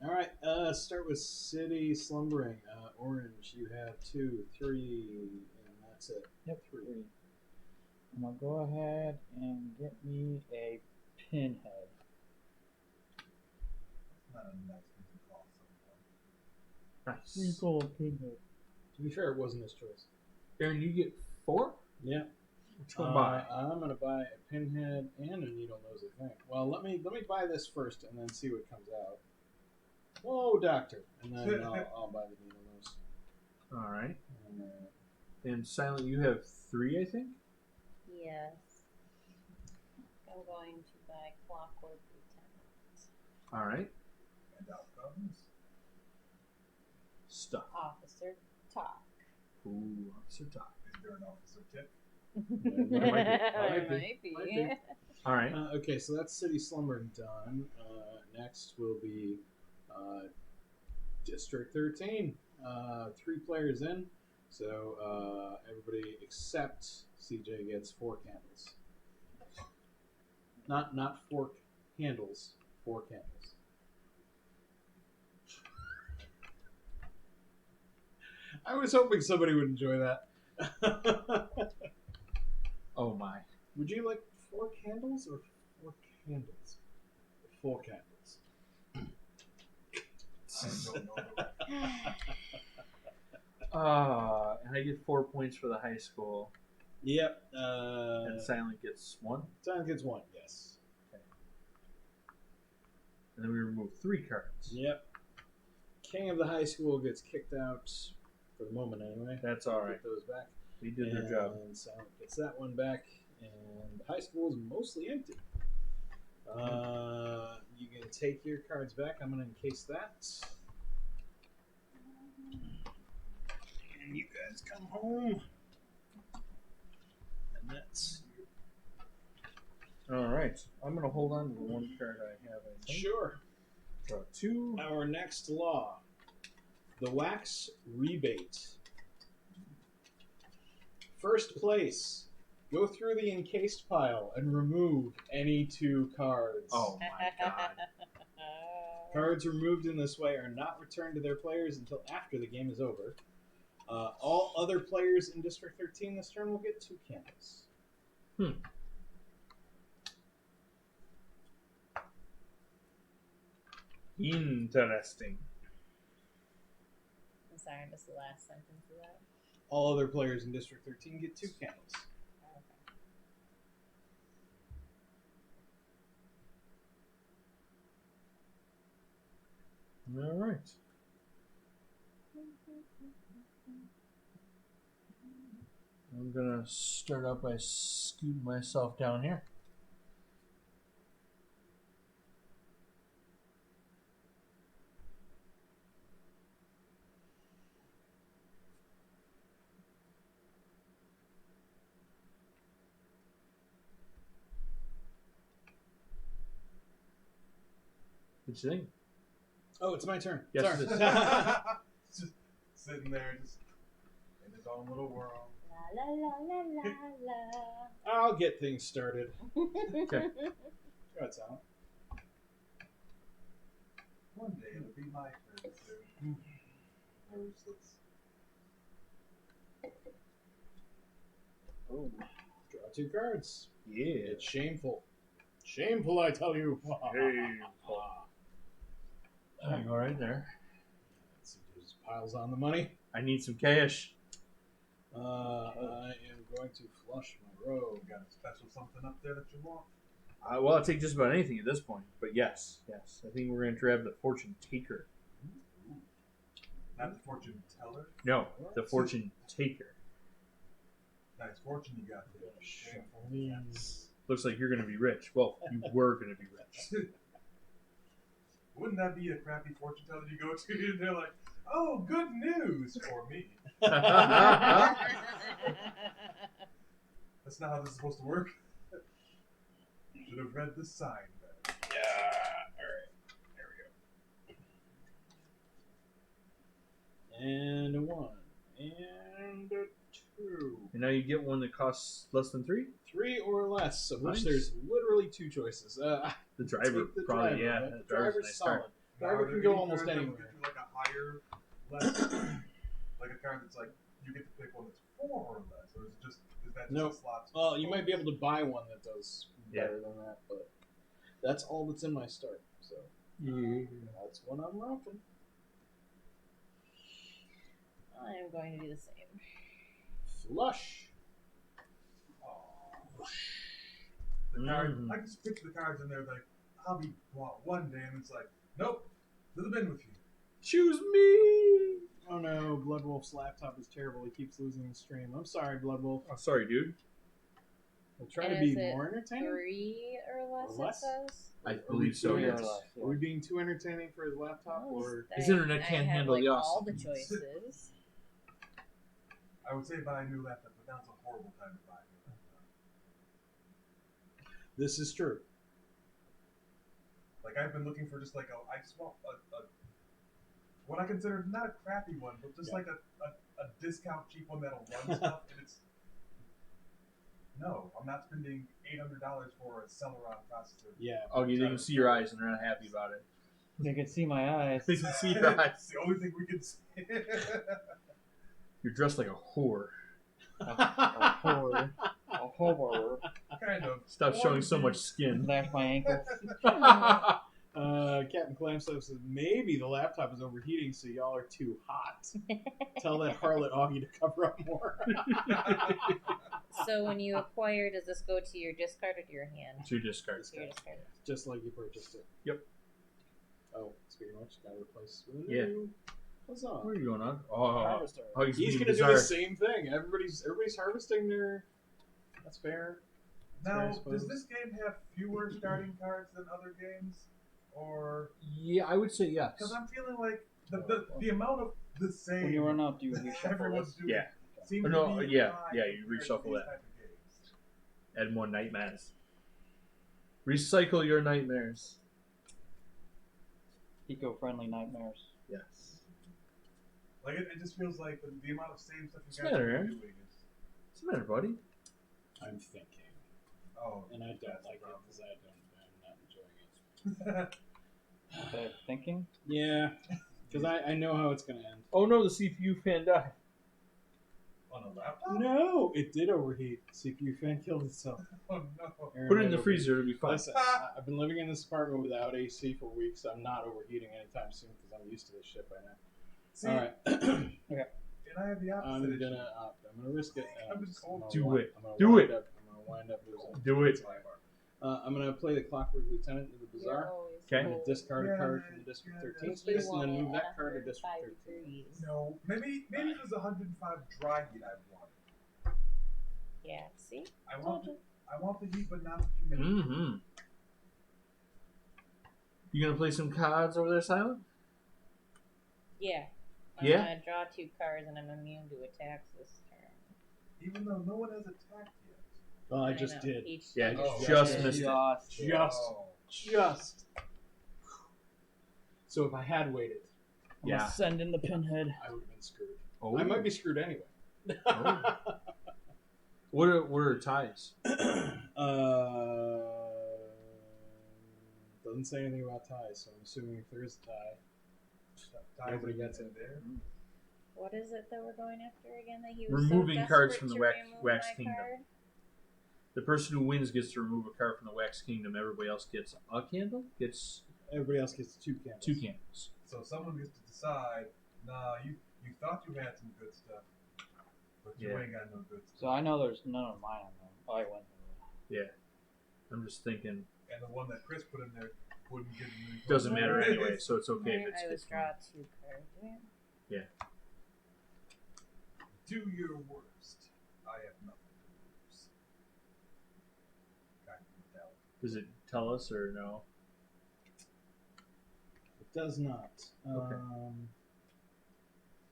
All right. Start with City Slumbering. Orange, you have 2, 3, and that's it. Yep, 3. I'm gonna go ahead and get me a pinhead. It's not a nice thing to call someone. Nice. Gold pinhead. To be fair, it wasn't his choice. Aaron, you get 4? Yeah. What you gonna buy? I'm gonna buy a pinhead and a needle nose, I think. Well, let me buy this first and then see what comes out. Whoa, doctor! And then I'll buy the needle nose. All right. And, And Silent, you have 3, I think. Yes. I'm going to buy Clockwork Lieutenant. All right. And out comes. Stuff. Officer Talk. Ooh, Officer Talk. Is there an officer tip? Might be. All right. okay, so that's City Slumbering done. Next will be District 13. 3 players in, so everybody except CJ gets 4 candles. Not 4 handles, 4 candles. I was hoping somebody would enjoy that. Oh my. Would you like 4 candles or 4 candles? 4 candles. I don't know the And I get 4 points for the high school, Yep. and Silent gets 1, Silent gets 1, yes. and then we remove 3 cards. Yep. King of the high school gets kicked out for the moment, anyway. That's all right. Get those back. They did their job. And Silent gets that one back, and the high school is mostly empty. You can take your cards back. I'm going to encase that. And you guys come home. And that's All right. I'm gonna hold on to the 1 card I have. I think. sure. Draw 2. Our next law, the wax rebate. First place. Go through the encased pile and remove any 2 cards. Oh my god. Cards removed in this way are not returned to their players until after the game is over. All other players in District 13 this turn will get 2 candles. Interesting. I'm sorry, I missed the last sentence of that. All other players in District 13 get 2 candles. All right. I'm gonna start out by scooting myself down here. What you think? Oh, it's my turn. Yes, Sorry. it is. Just sitting there, just in his own little world. La la la la la I'll get things started. Okay. Go ahead, Silent. One day it'll be my turn too. Or useless. Oh, Draw 2 cards. Yeah. It's shameful. Shameful, I tell you. Shameful. All right there. Let's see, just piles on the money. I need some cash. I am going to flush my robe. Got a special something up there that you want? Well, I'll take just about anything at this point. But yes. I think we're going to grab the fortune taker. Not the fortune teller. No, the fortune taker. Nice fortune you got there. Shuffle these. Looks like you're going to be rich. Well, you were going to be rich. Wouldn't that be a crappy fortune teller you go to? And they're like, oh, good news for me. That's not how this is supposed to work. Should have read the sign better. Yeah. Alright. There we go. And a 1. And a 2. And now you get one that costs less than 3? 3 or less, of which Nice. there's literally 2 choices. The driver, Take the probably, driver, yeah. but The the driver's a driver's nice solid. card. Driver Now, can are go there any almost cards that will anywhere. get you like a higher, less, like a card that's like you get to pick one that's 4 or less, or is that just Nope. a slot? Well, you might be able to buy one that does Yeah. better than that, but that's all that's in my start. So that's what I'm rocking. I am going to do the same. Flush. The card, Mhm. I just picture the cards in there like, I'll be bought one day, and it's like, nope, to the bin with you. Choose me. Oh no, Blood Wolf's laptop is terrible. He keeps losing the stream. I'm sorry, Blood Wolf. Oh, sorry, dude. We'll try And to be is it more entertaining. 3 or less, Or less? it says? I Are we believe so, doing yeah. it? yes. Are we being too entertaining for his laptop, Oh, or His I- internet I can't have, handle like, the all the awesome. choices. I would say buy a new laptop, but now it's a horrible time to buy a new laptop. this is true? Like I've been looking for just like I just want a what I consider not a crappy one, but just Yeah. like a discount cheap one that'll run stuff. And it's no, I'm not spending $800 for a Celeron processor. Yeah. Oh, they can see your eyes and they're not happy about it. they can see my eyes. They can see your eyes. It's the only thing we can see. You're dressed like a whore. A horror. A horror. Kind of. Stop showing so much skin. That's my ankle. Captain Clamstuff says maybe the laptop is overheating, so y'all are too hot. Tell that harlot Augie to cover up more. So when you acquire, does this go to your discard or to your hand? Two discards. To your discard. Just like you purchased it. Yep. Oh, speaking of which, gotta replace with a Yeah. new huzzah. What are you going on? Oh, Harvester. he's He's being gonna do bizarre. the same thing. Everybody's harvesting their. That's fair. Now, I suppose. does this game have fewer starting cards than other games, or Yeah, I would say yes. because I'm feeling like the amount of the same When you run out, do you reshuffle everyone's this? doing Yeah. seems Oh, to no, be yeah, high yeah, you compared to reshuffle these that. type of games. Add more nightmares. Recycle your nightmares. Eco-friendly nightmares. Yes. Like it just feels like the amount of same stuff What's you the guys matter, are Aaron? doing is What's the matter, buddy? I'm thinking, oh, and I don't that's like it the because I'm not enjoying it. problem. They're thinking. Yeah, because I know how it's gonna end. Oh no, the CPU fan died. On a laptop? No, it did overheat. CPU fan killed itself. Oh no. Aaron Put it in might the overheat. freezer, it'll be fine. Listen, I've been living in this apartment without AC for weeks. I'm not overheating anytime soon because I'm used to this shit by now. See, All right, and I have the opposite. I'm issue. gonna risk it. I'm just cold. Do it. I'm gonna Do wind it. Up, I'm gonna wind up losing. Do it. I'm gonna play the Clockwork Lieutenant into the You're Bazaar. always Okay. I'm gonna cold. discard a Yeah, card from the District yeah, 13 that's- space You and then want move it that card to 105 District 13. degrees. No, maybe it was 105 dry heat I wanted. Yeah, see? I Told want you. I want the heat, but not the humidity. Mm-hmm. You gonna play some cards over there, Silent? Yeah. I'm Yeah? gonna draw 2 cards and I'm immune to attacks this turn. Even though no one has attacked yet. Well, I know. just did. Each Yeah, time. Oh, just yeah. missed it. Just. Just. Oh. Just. So if I had waited, I'm Yeah. gonna send in the pinhead. I would have been screwed. Oh. I might be screwed anyway. What are ties? Doesn't say anything about ties, so I'm assuming if there is a tie, nobody gets it. there. What is it that we're going after again? That he was Removing so cards desperate from the to wax- remove wax my kingdom. card? The person who wins gets to remove a card from the Wax Kingdom. Everybody else gets a candle. Gets Everybody else gets 2 candles. 2 candles. So someone gets to decide, nah, you thought you had some good stuff, but you Yeah. ain't got no good stuff. So I know there's none of mine on them. Oh, I went there. I'm just thinking. And the one that Chris put in there wouldn't get any. Doesn't matter anyway, so it's okay. Right, if it's, I was it's fine. draw 2 cards. Right? Do your worst. I have nothing to lose. Kind of mentality. Does it tell us or no? It does not. Okay.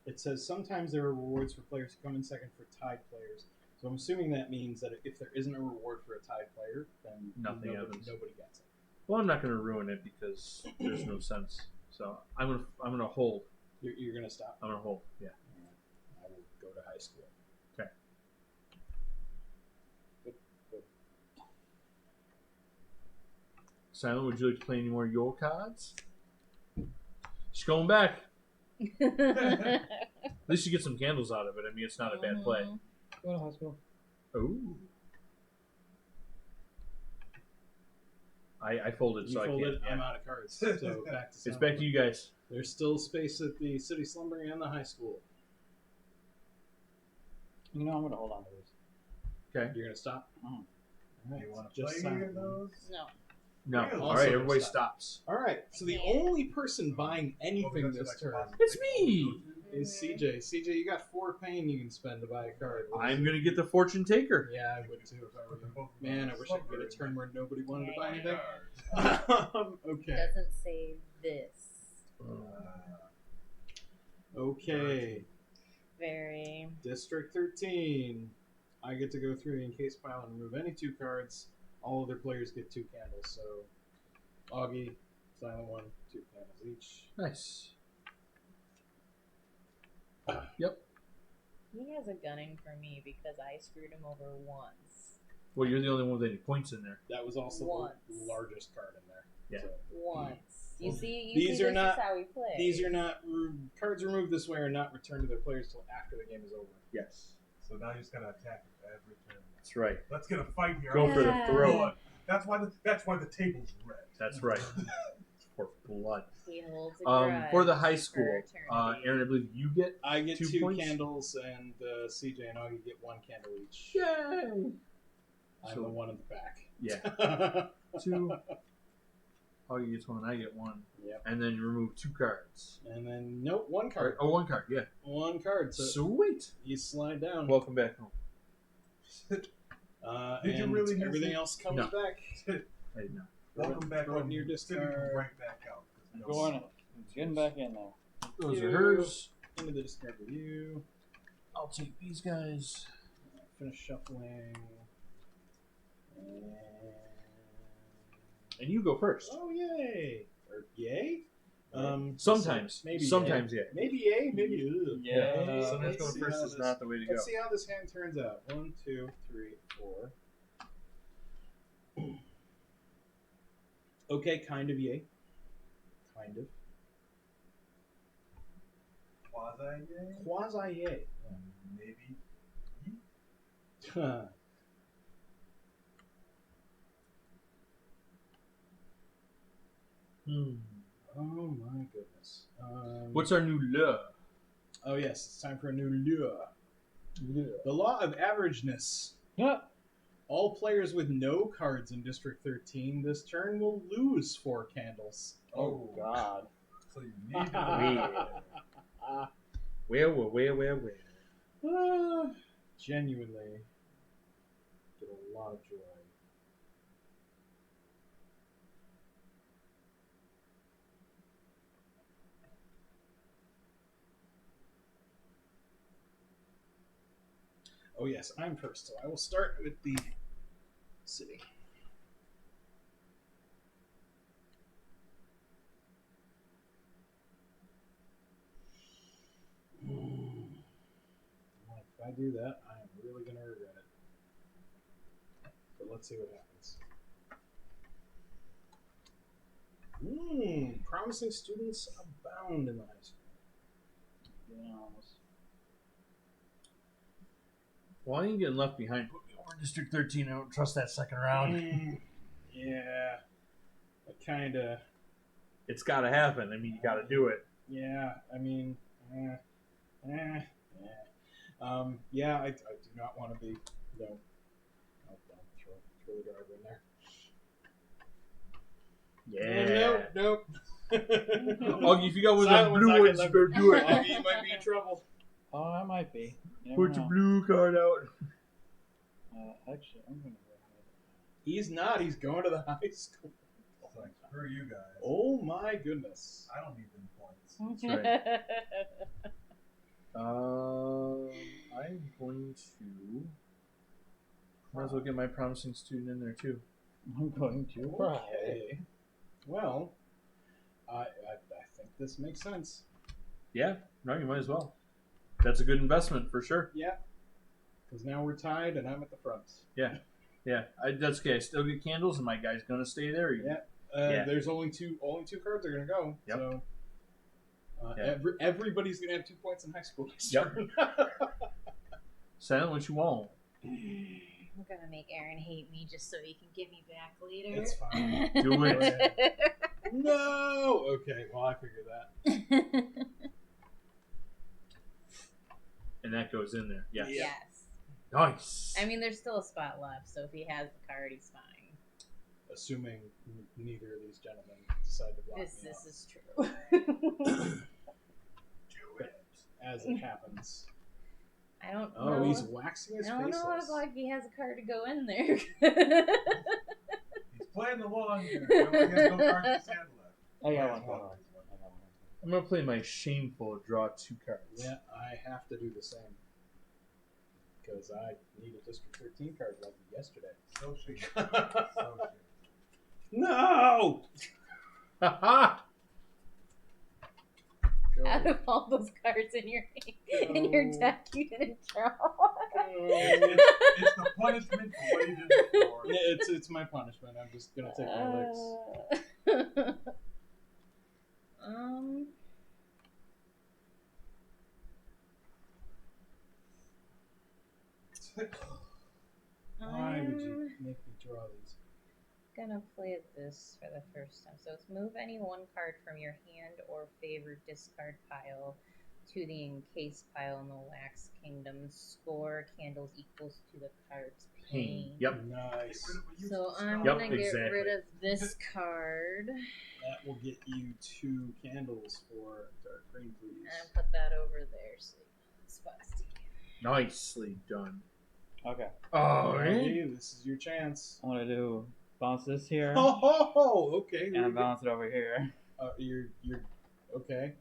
It says sometimes there are rewards for players who come in second for tied players. So I'm assuming that means that if there isn't a reward for a tied player, then Nothing happens. Nobody gets it. Well, I'm not going to ruin it because there's no sense. So I'm gonna hold. You're gonna stop. I'm gonna hold. Yeah. I will go to high school. Silent, would you like to play any more your cards? She's going back. At least you get some candles out of it. I mean, it's not a bad play. Mhm. Go to hospital. Ooh. I folded, You so folded. I can't. I'm out of cards. So back to It's back to you guys. There's still space at the city slumbering and the high school. You know, I'm gonna hold on to this. Okay. You're gonna stop. Mhm. All right. You want to just play any silent. of those? No. No. Really? All Also right, everybody stop. stops. All right. So the Yeah. only person buying anything That's this like turn positive. It's me. is CJ. CJ, you got 4 pain you can spend to buy a card. What is I'm it? gonna get the fortune taker. Yeah, I would too if I were Put them you. both in Man, the I wish I could get a slumber. turn where nobody wanted to buy anything. Cards. Okay. Doesn't say this. Okay. Very. District 13. I get to go through the encased pile and remove any 2 cards. All other players get 2 candles. So, Augie, Silent One, 2 candles each. Nice. He has a gunning for me because I screwed him over once. Well, you're the only one with any points in there. That was also Once. the largest card in there. Yeah. So, Once. You Well, see, these are this not- is how we play. these are not cards removed this way are not returned to their players till after the game is over. Yes. So now you just gotta attack it every turn. That's right. Let's get a fight here. Go for the Yeah. throat. That's why the table's red. That's right. For blood. He holds a grudge For the high for school, eternity. Aaron, I believe you get. I get 2 2 points? candles, and CJ and Augie get 1 candle each. Yay! I'm So- the one in the back. Yeah. 2. Oh, you get 1. I get 1. Yep. And then you remove 2 cards. And then, nope, 1 card. Oh, 1 card. Yeah. 1 card. So Sweet. you slide down. Welcome back home. Did you and really miss everything it? else comes No. back. I didn't know. Welcome back Throw it home. in your You're sitting discard. right back out. 'cause no Go on it. He's getting back in there. Those You. are hers. Into the discard with you. I'll take these guys. Finish shuffling. And... And you go first. Oh, yay! Or yay? Sometimes. maybe Sometimes, yay. yeah. Maybe yay, maybe ugh. Yeah. Sometimes let's going see first how is this- not the way to go. Let's see how this hand turns out. 1, 2, 3, 4. Okay, kind of yay. Kind of. Quasi yay? Quasi yay. Maybe. Oh my goodness. What's our new law? Oh yes, it's time for a new lure. The law of averageness. Yeah. All players with no cards in District 13 this turn will lose 4 candles. Oh God. So you need to Where? Genuinely get a lot of joy. Oh yes, I'm first, so I will start with the city. I do that, I am really gonna regret it. But let's see what happens. Promising students abound in the high school. Yeah. Well, I ain't getting left behind. Put me over in District 13. I don't trust that second round. Yeah, I kind of. It's got to happen. I mean, you got to do it. Yeah, I mean, yeah, I do not want to be. No, I'll throw the driver in there. Yeah. Nope. Augie, if you got one of Silent those blue ones, I ones, can you better do it. Augie, you might be in trouble. Oh, I might be. You never Put your know. blue card out. Actually, I'm gonna go He's not. He's going to the high school. It's like, screw you guys. Oh my goodness. I don't need them points. That's I'm going to. Might as well get my promising student in there too. I'm going to. Okay. Well, I think this makes sense. Yeah, no, you might as well. That's a good investment for sure. Yeah. Because now we're tied and I'm at the front. Yeah, that's okay. I still get candles, and my guy's gonna stay there. Yeah. Yeah. There's only two cards are gonna go. Yep. So Yeah. everybody's gonna have 2 points in high school. Yep. Send what you want. I'm gonna make Aaron hate me just so he can give me back later. It's fine. Do it. No. Okay. Well, I figured that. And that goes in there. Yes. Yeah. Yes. Nice. I mean, there's still a spot left, so if he has the card, he's fine. Assuming neither of these gentlemen decide to block This me is true. Do it. As it happens. I don't Oh, know. he's waxing his I don't face. know if he has a card to go in there. He's playing the long game. He has no cards to stand left. I got Might as one. well. I'm gonna play my shameful draw 2 cards. Yeah, I have to do the same. Because I need a District 13 card like yesterday. So shit. So shit. No! Haha. Out of all those cards in your deck, you didn't draw one. It's the punishment for what he did before. Yeah, it's my punishment. I'm just gonna take my licks. Why would you make me draw these? Gonna play this for the first time. So it's move any one card from your hand or favored discard pile to the encased pile in the Wax Kingdom. Score candles equals to the card's pain. Yep. Nice. So I'm Yep, gonna get exactly. rid of this card That will get you 2 candles for Dark Green, please. and put that over there. So it's spicy. Nicely done. Okay. Oh, Hey, this is your chance. I'm gonna do bounce this here Oh, okay. and bounce it over here. You're okay.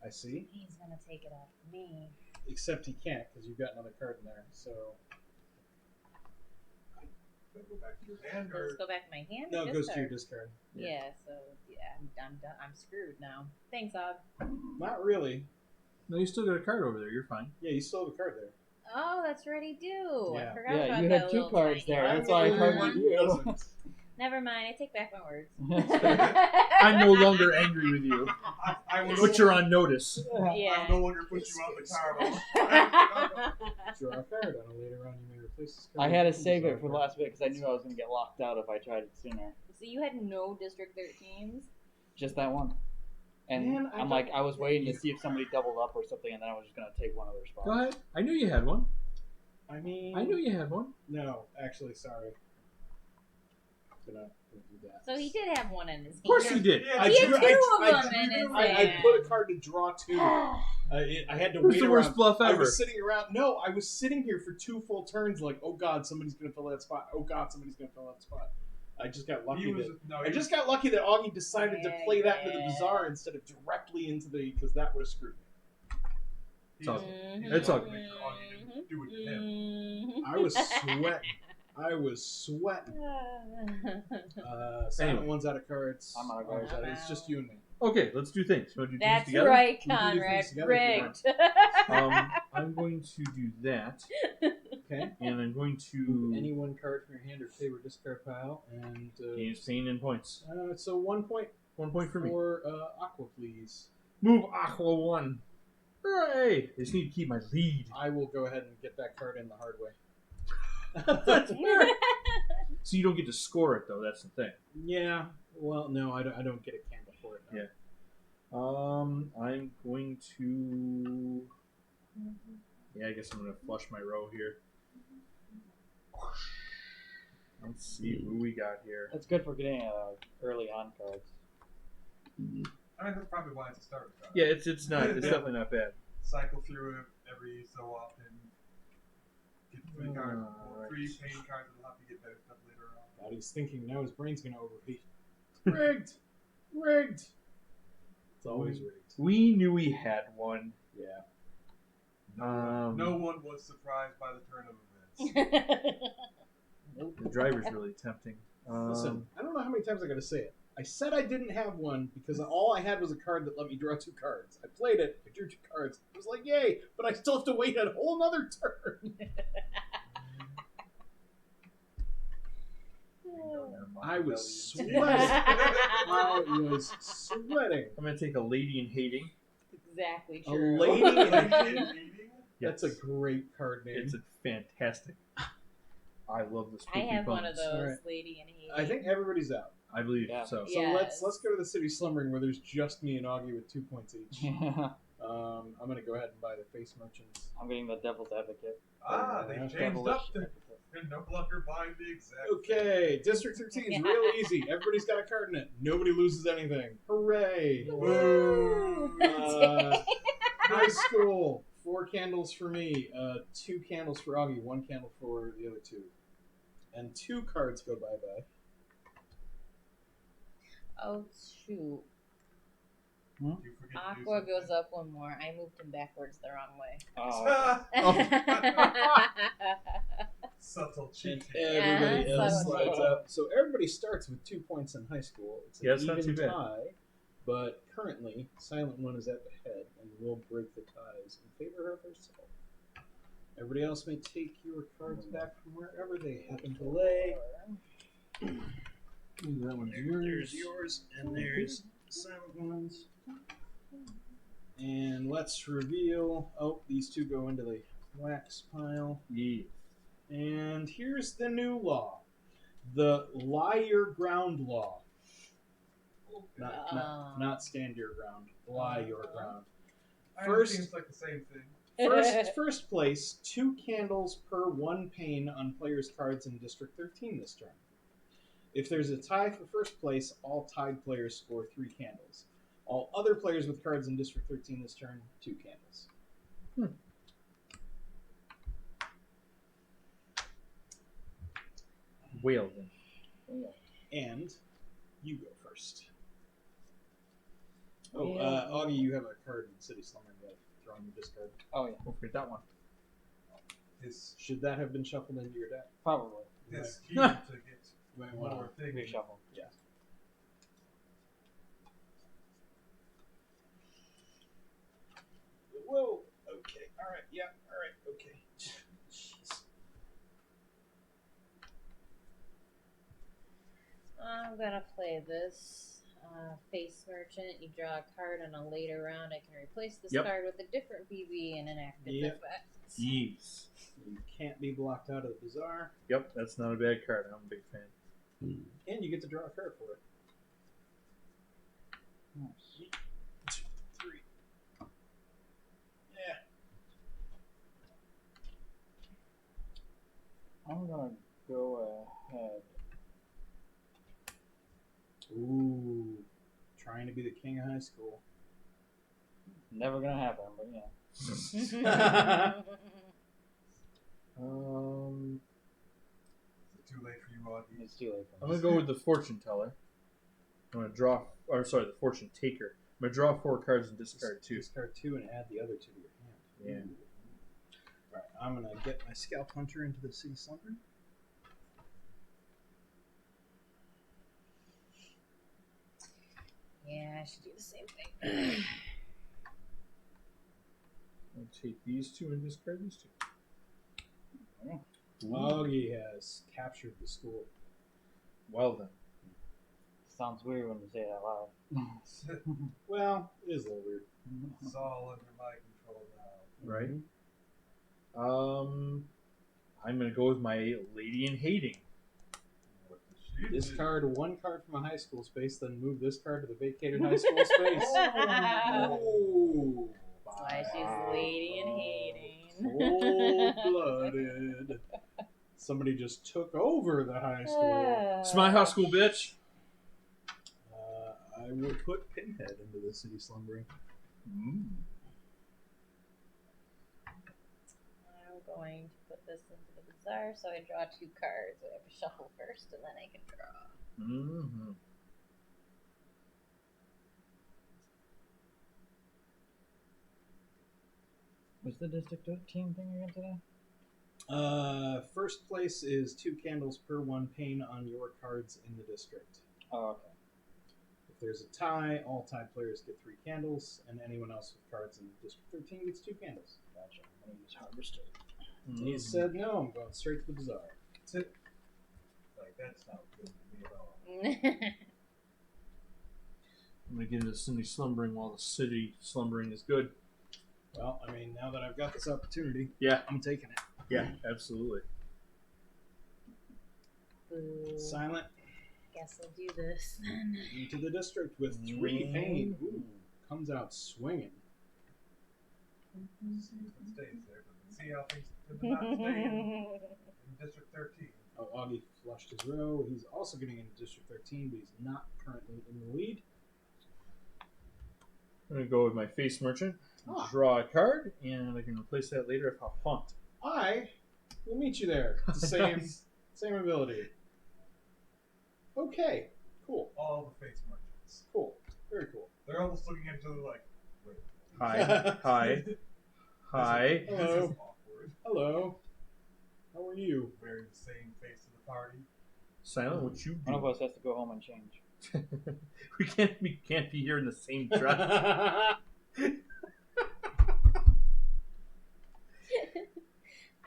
I see. He's gonna take it off me. Except he can't because you've got another card in there. So Go back to your hand Does or this go back in my hand? no, or it goes to your discard? discard. Yeah. So yeah, I'm done. I'm screwed now. Thanks, Og. Not really. No, you still got a card over there. You're fine. Yeah, you still have a card there. Oh, that's right, I do. Yeah. I forgot Yeah, about you that had 2 little cards tiny there. one. That's why I Everyone carded you. doesn't. Never mind. I take back my words. I'm no longer angry with you, I will but you're on notice. Yeah. I'll no longer put you on the card. Draw a card. On a later on, you may replace this I card. had to with a save it discard for the card. last bit because I knew I was gonna get locked out if I tried it sooner. So you had no District 13s? Just that one. And Man, I I'm like, I was waiting to see if somebody doubled up or something, and then I was just gonna take one of their spots. Go ahead. I knew you had one. I mean, I knew you had one. No, actually, sorry. Gonna do that. So he did have one in his hand. Of course you did. Yeah, I He had drew- two I- of I them drew- in his I hand. put a card to draw 2. I had to Who's wait the worst around. bluff I ever? was sitting around. No, I was sitting here for 2 full turns. Like, oh god, somebody's gonna fill that spot. Oh god, somebody's gonna fill that spot. I just got lucky. I just got lucky that Augie decided to play that into the bazaar instead of directly into the because that would have screwed me. It's all Mhm. It's all good. Mhm. Do it to him. Mhm. I was sweating. I was sweating. Silent Anyway. one's out of cards. I'm out of Orange cards. It's just you and me. Okay, let's do things. You want to do That's things together? right, We can do Conrad. things together if you Rigged. I'm going to do that, Okay. and I'm going Move to any one card from your hand or favorite discard pile, and gain pain and points. so 1 point 1 point for me. for Aqua, please. Move Aqua 1. Hooray! I just need to keep my lead. I will go ahead and get that card in the hard way. That's fair. So you don't get to score it, though. That's the thing. Yeah. Well, no, I don't get a candle for it. No. Yeah. I'm going to. Yeah, I guess I'm going to flush my row here. Let's see who we got here. That's good for getting early on cards. I mean, that's probably why it's a starter card. Yeah, it's not. It's definitely not bad. Cycle through it every so often. Get 3 cards, Alright. 3 pain cards that'll help you get better stuff later on. God, he's thinking now his brain's gonna overheat. Rigged! Rigged! It's always rigged. We knew we had one. Yeah. No one was surprised by the turn of events. The driver's really tempting. Listen, I don't know how many times I gotta say it. I said I didn't have one because all I had was a card that let me draw 2 cards. I played it, I drew 2 cards. I was like, yay! But I still have to wait a whole nother turn. I was sweating. I was sweating. I'm going to take a lady in hating. Exactly A true. lady in Meeting? That's a great card name. It's a fantastic. I love the I spooky have one of puns. those, Alright. Lady in Haiti. I think everybody's out. I believe Yeah. so. So Yes. let's go to the city slumbering where there's just me and Augie with 2 points each. I'm I'm gonna go ahead and buy the face merchants. getting the devil's advocate. Ah, they Devilish changed up to no blocker buying the exact. Okay, District 13 is real easy. Everybody's got a card in it. Nobody loses anything. Hooray! Woo! High school. 4 candles for me. 2 candles for Augie. 1 candle for the other 2. And 2 cards go bye bye. Oh, shoot. You forget to do Aqua goes something. up 1 more. I moved him backwards the wrong way. Subtle And cheating. everybody Yeah, else so- slides up. So everybody starts with 2 points in high school. It's Yeah, an it's not even too bad. tie, but currently Silent One is at the head and will break the ties in favor of herself. Everybody else may take your cards back from wherever they happen to lay. That one's yours. There's yours, and there's Silent One's. And let's reveal. Oh, these 2 go into the wax pile. Yeah. And here's the new law. The lie your ground law. Not stand your ground. Lie your ground. First- Seems like the same thing. First place, 2 candles per 1 pane on players' cards in District 13 this turn. If there's a tie for first place, all tied players score 3 candles. All other players with cards in District 13 this turn, 2 candles. Whale then. And you go first. Oh, Augie, you have a card in City Slumber you gotta throw on your discard. Oh yeah, Don't forget that one. His Should that have been shuffled into your deck? probably. his key to get Might more wanna- things. Reshuffle. Whoa. Okay. All right. Yeah. All right. Okay. Jeez. I'm gonna play this. Face Merchant. You draw a card in a later round. I can replace this Yep. card with a different BB and enact its Yep. effect. Yes. You can't be blocked out of the bazaar, Yep, that's not a bad card. I'm a big fan. and you get to draw a card for it. Nice. 2, 3. Yeah. I'm gonna go ahead. Ooh. Trying to be the king of high school. Never gonna happen, but yeah. Um, Is it too late for you, Augie? It's too late for I'm me. gonna go with the fortune teller. I'm gonna draw, or sorry, the fortune taker. I'm gonna draw 4 cards and discard 2. Discard 2 and add the other 2 to your hand. Yeah. All right. I'm gonna get my scalp hunter into the city slumber. Yeah, should do the same thing. I'll take these two and discard these two. Augie has captured the school. Well then. Sounds weird when you say it out loud. Well, it is a little weird. It's all under my control now. Right. I'm gonna go with my Lady in Hating. What does she do? Discard one card from a high school space, then move this card to the vacated high school space. Oh, That's why she's Lady in Hating. Cold-blooded. Somebody just took over the high school. It's my high school, bitch. I will put Pinhead into the City Slumbering. I'm going to put this into the bazaar, so I draw 2 cards. I have to shuffle first, and then I can draw. Mm-hmm. What's the District 13 thing again today? First place is 2 candles per 1 pane on your cards in the district. Oh, okay. If there's a tie, all tie players get 3 candles, and anyone else with cards in District 13 gets 2 candles. Gotcha. I'm gonna use Harvester. He said, no, I'm going straight to the bazaar. That's it. Like, that's not good to me at all. I'm gonna get into the City Slumbering while the City Slumbering is good. Well, I mean, now that I've got this opportunity, Yeah. I'm taking it. Yeah, absolutely. Boo. Silent Guess I'll do this then. into the district with 3 pane. Ooh, comes out swinging. See if it stays there. But see how things did not stay in District 13. Oh, Augie flushed his row. He's also getting into District 13, but he's not currently in the lead. I'm gonna go with my Face Merchant, Ah. draw a card, and I can replace that later if I want. I will meet you there. It's the same ability. Okay, cool, All the face merchants. cool, very cool. They're almost looking at each other like, wait. Hi, hi, hi. This Hello. is awkward. Hello, how are you? Wearing the same face to the party. Silent, what you One of do? us has to go home and change. we can't be here in the same dress.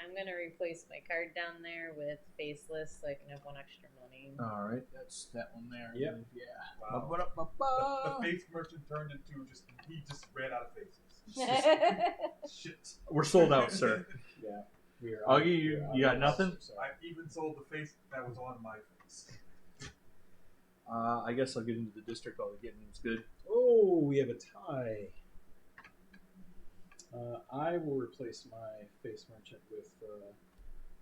I'm gonna replace my card down there with Faceless so I can have 1 extra money. All right, that's that one there. Yep. Yeah. Wow. Ba-ba-da-ba-ba. The face merchant turned into he just ran out of faces. Shit. We're sold out, sir. Yeah, we are. Augie, we you are got out of nothing? this, so- I even sold the face that was on my face. I guess I'll get into the district while the getting's good. Oh, we have a tie. I will replace my Face Merchant with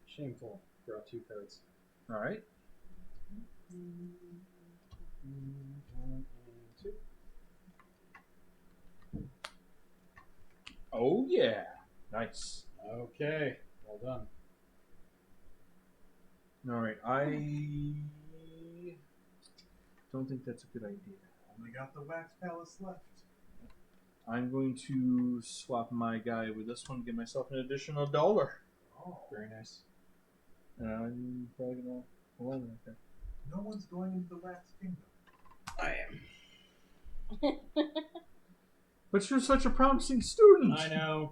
Shameful. Draw 2 cards. All right. 1 and 2. Oh yeah, nice. Okay, well done. All right, I don't think that's a good idea. Only got the wax palace left. I'm going to swap my guy with this one, give myself an additional $1. Oh. Very nice. And I'm probably gonna hold on right there. No one's going into the wax kingdom. I am. But you're such a promising student. I know.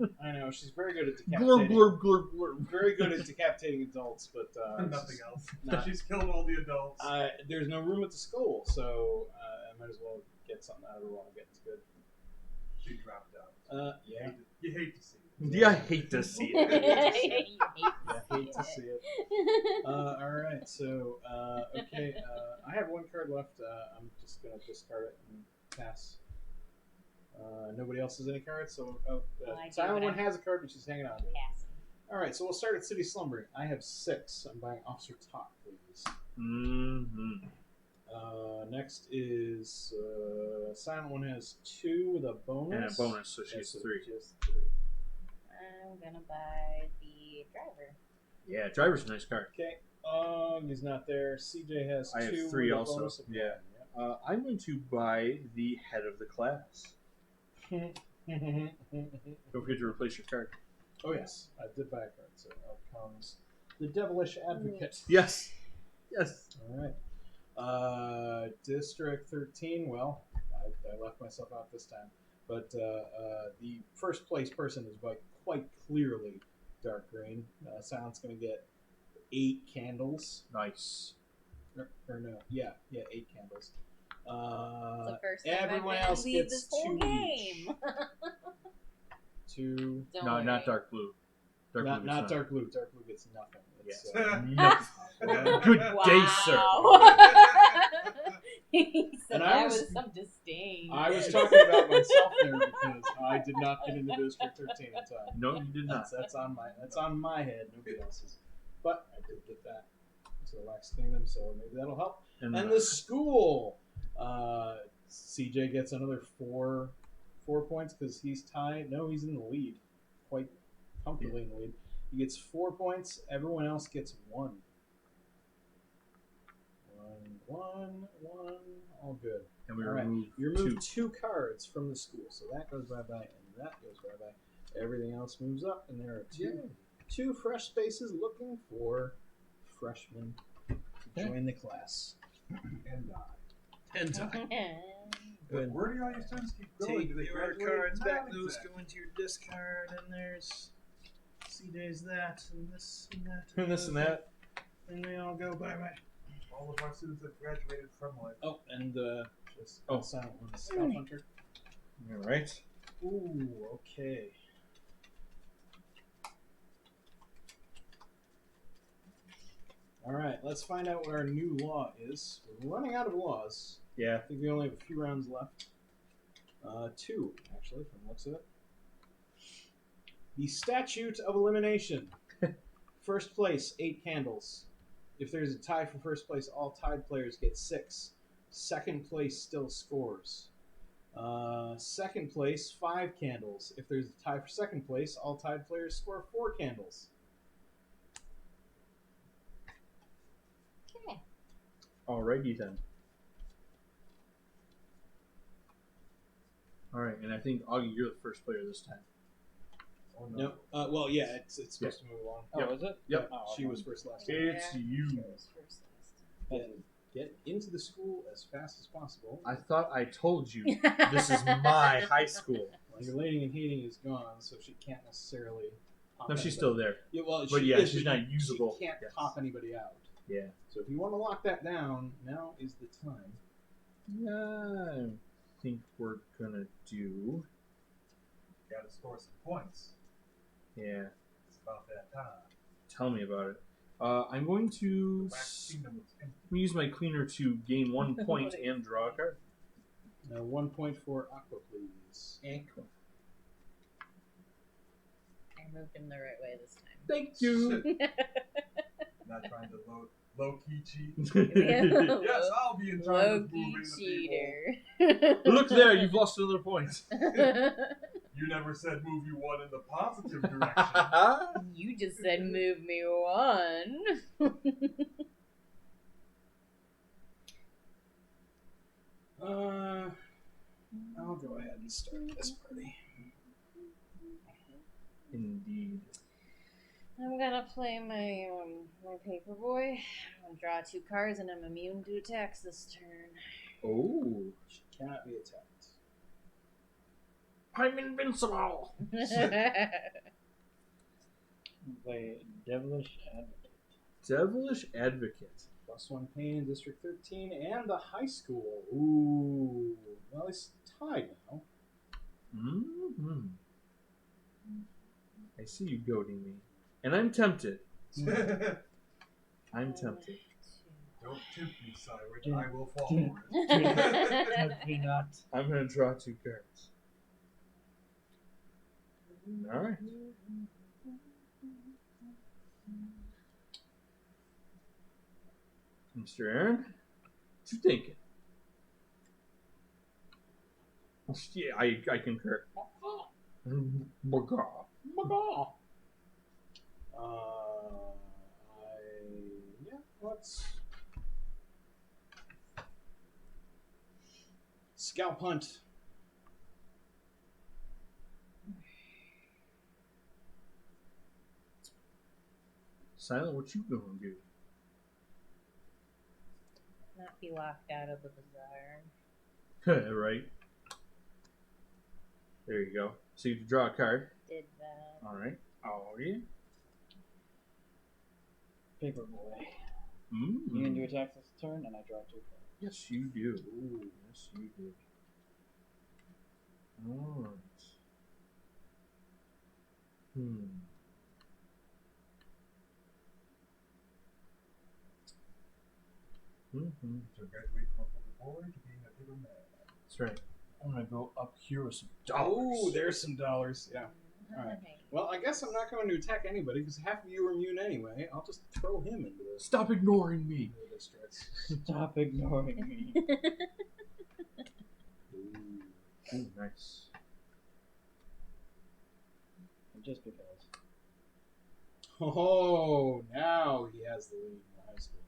She's very good at Blur, decapitating. blur, blur, blur. Very good at decapitating adults, but Nothing else. not- She's killed all the adults. there's no room at the school, so I might as well get something out of her while getting's good. She dropped out. Yeah. You hate to see it. Yeah, I hate to see it. I hate to see it. All right, so okay, I have 1 card left. I'm just gonna discard it and pass. Nobody else has any cards, so Well, I do, Silent but One has a card, but she's hanging on to it. Passing. All right, so we'll start at City Slumbering. I have 6. I'm buying Officer Talk, please. Mm-hmm. Next is Silent One has 2 with a bonus. And a bonus, so she Yeah, has so 3. she has 3. I'm gonna buy the driver. Yeah, driver's a nice card. Okay, he's not there. CJ has 2. I have 3 with a also. bonus of Yeah. 1. I'm going to buy the head of the class. Don't forget to replace your card. Oh yes, I did buy a card. So out comes the Devilish Advocate. Yes. Yes. All right. District 13. Well, I I left myself out this time. But the first place person is quite clearly dark green. Silent's going to get 8 candles. Nice. Or no, yeah, 8 candles. It's the first time everyone I've been else to lead gets this whole 2 each. game. 2. Don't No, worry. not dark blue. Not gets none. dark blue. Dark blue gets nothing. It's, Nothing. Good day, sir. He said And I that was- with some disdain. I was talking about myself there because I did not get into District 13 in time. No, you did not. That's on my head, nobody else's. But I did get that to the Wax Kingdom, so maybe that'll help. And the school, CJ gets another 4 points because he's tied. No, he's in the lead, quite comfortably in the lead. He gets 4 points. Everyone else gets 1. 1. All good. And we All right. remove You 2. remove 2 cards from the school, so that goes bye bye, and that goes bye bye. Everything else moves up, and there are two fresh spaces looking for freshmen to join the class. And die. And But where do all your students keep going? take Do they your graduate? cards back. Not Those exactly. go into your discard, and there's CJ's that, and this and that, and this and that, and they all go bye bye. All of our students have graduated from life. Oh, and just silent one, the Scout Hunter. All right. Ooh, okay. All right, let's find out what our new law is. We're running out of laws. Yeah. I think we only have a few rounds left. 2, actually, from the looks of it. The Statute of Elimination. First place, 8 candles. If there's a tie for first place, all tied players get 6. Second place still scores. Second place, 5 candles. If there's a tie for second place, all tied players score 4 candles. Okay. Alrighty then. Alright, and I think Augie, you're the first player this time. Oh No. Well, yeah, it's supposed to move along. Oh, is it? Yep. Oh, She was first last time. It's you. She was first last time. Get into the school as fast as possible. I thought I told you this is my high school. Well, your Lading and Hating is gone, so she can't necessarily. Pop No, she's anybody. still there. Yeah, well, But she yeah, is, she's but not usable. She can't Yes. pop anybody out. Yeah. So if you want to lock that down, now is the time. I think we're gonna do. Gotta score some points. Yeah. It's about that time. Tell me about it. I'm going to Wax Kingdom was empty. use my cleaner to gain 1 point and draw a card. Now 1 point for Aqua, please. I moved him the right way this time. Thank you. Not trying to low key cheat. Yeah. Yes, I'll be in charge of Low-key moving the people. cheater. Look there, you've lost another point. You never said move you one in the positive direction. You just said move me 1. I'll go ahead and start this party. Indeed. I'm gonna play my my paperboy. I'm gonna draw 2 cards and I'm immune to attacks this turn. Oh. She cannot be attacked. I'm invincible. Play Devilish Advocate. Devilish Advocate. +1 pain in District 13 and the high school. Ooh. Well, it's tied now. Mm-hmm. I see you goading me. And I'm tempted. I'm tempted. Don't tempt me, Cyrus. I will fall for it. Tempt me not. I'm going to draw 2 cards. Alright. Mr. Aaron, what you thinking? Yeah, I concur. Baga. Let's scalp hunt. Silent, what you gonna do? Not be locked out of the bazaar. Right? There you go. So you draw a card. Did that. All right. Oh yeah. Paperboy. Mm. You can do attacks this turn, and I draw 2 cards. Yes, you do. Ooh, yes, you do. All right. Mm-hmm. So graduate from a puppet boy to being a paper man. That's right. I'm gonna go up here with some Oh, there's some dollars. Yeah. Alright. Okay. Well, I guess I'm not going to attack anybody because half of you are immune anyway. I'll just throw him into this. Stop ignoring me. Into this stress. Stop ignoring me. Ooh, nice. Just because. Oh, now he has the lead in high school.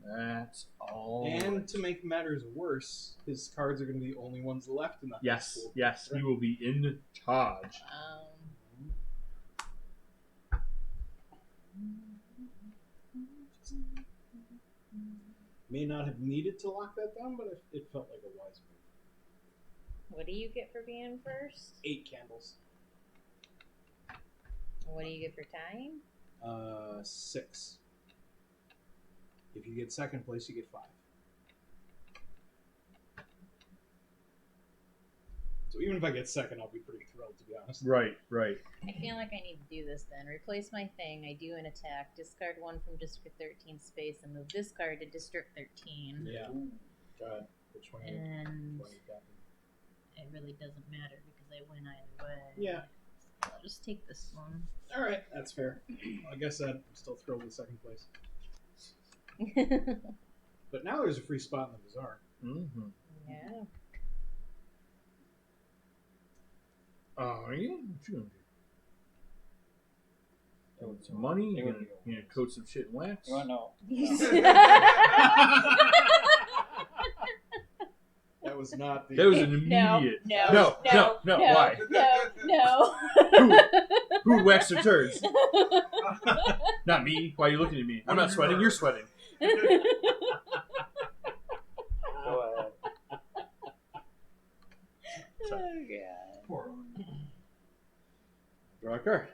That's all. And to make matters worse, his cards are going to be the only ones left in the high Yes, school. yes, he will be in charge. May not have needed to lock that down, but it felt like a wise move. What do you get for being first? 8 candles. What do you get for tying? 6. If you get second place, you get 5. So even if I get second, I'll be pretty thrilled, to be honest. Right, right. I feel like I need to do this then. Replace my thing. I do an attack. Discard 1 from District 13 space and move this card to District 13. Yeah. Go ahead. Which one? And Which one you got? it really doesn't matter because I win either way. Yeah. So I'll just take this one. All right, that's fair. I guess I'm still thrilled with second place. But now there's a free spot in the bazaar. Mm-hmm. Yeah. Oh, yeah? What you gonna do? Coat some money? You gonna coat some shit in wax? You want to know? That was not the. That was an immediate. No. Why? No. Who waxed their turds? Not me. Why are you looking at me? I'm not sweating. You're sweating. Go ahead. Oh, God. Poor Draw a card.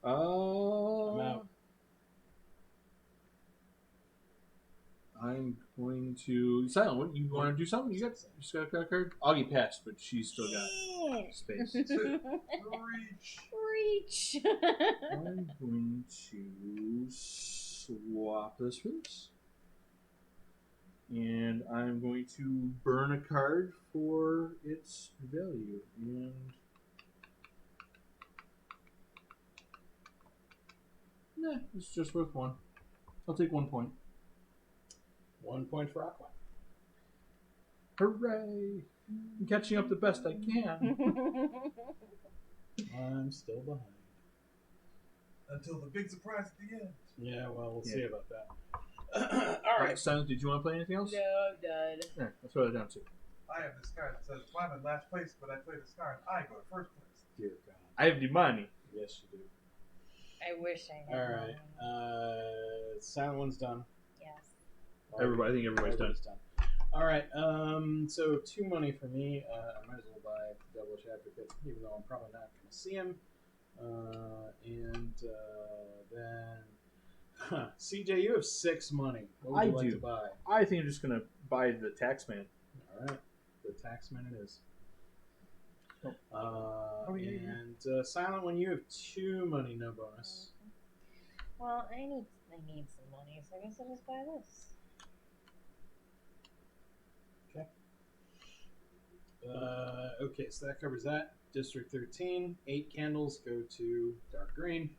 I'm out. I'm going to Silent. What you want to do something? You just got a card. Augie passed, but she's still got space. Reach. Reach. I'm going to swap this for this. And I'm going to burn a card for its value. And nah, it's just worth 1. I'll take 1 point. 1 point for Aqua. Hooray! I'm catching up the best I can. I'm still behind. Until the big surprise at the end. Yeah, well, we'll see Yeah. about that. All right, Silent, did you want to play anything else? No, I'm done. Yeah, let's throw that down too. I have this card that says if I'm in last place, but I play this card, I go to first place. Dear God. I have the money. Yes, you do. I wish I had. All right. Silent one's done. Yes. Everybody, I think everybody's done. All right. So 2 money for me. I might as well buy Devilish Advocate, even though I'm probably not going to see him. Then, CJ, you have 6 money. What would I you like do. to buy? I think I'm just gonna buy the Taxman. All right. The Taxman it is. Oh. Yeah. And Silent One, you have 2 money, no bonus. Well, I need some money, so I guess I'll just buy this. Okay, so that covers that. District 13, 8 candles go to Dark Green.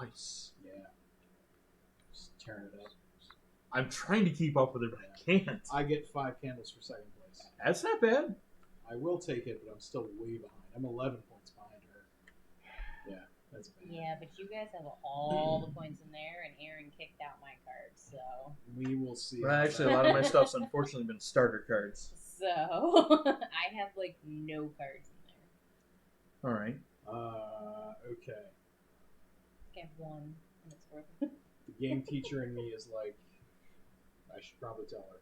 Nice. Yeah. Just tearing it up. I'm trying to keep up with it, but I can't. I get 5 candles for second place. That's not bad. I will take it, but I'm still way behind. I'm 11 points behind her. Yeah, that's bad. Yeah, but you guys have all the points in there, and Aaron kicked out my card, so. We will see. Well, actually, a lot of my stuff's unfortunately been starter cards. So, I have, like, no cards in there. All right. Okay. I have 1, and it's worth it. The game teacher in me is like, I should probably tell her.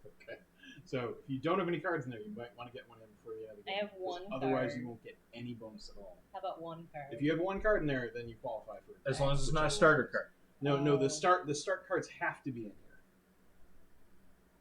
Okay. So if you don't have any cards in there, you might want to get one in before the end of the I game. have one 'cause Otherwise, card. you won't get any bonus at all. How about one card? If you have one card in there, then you qualify for it. As long as it's not a Whichever starter one it is. card. No, Oh. the start cards have to be in here.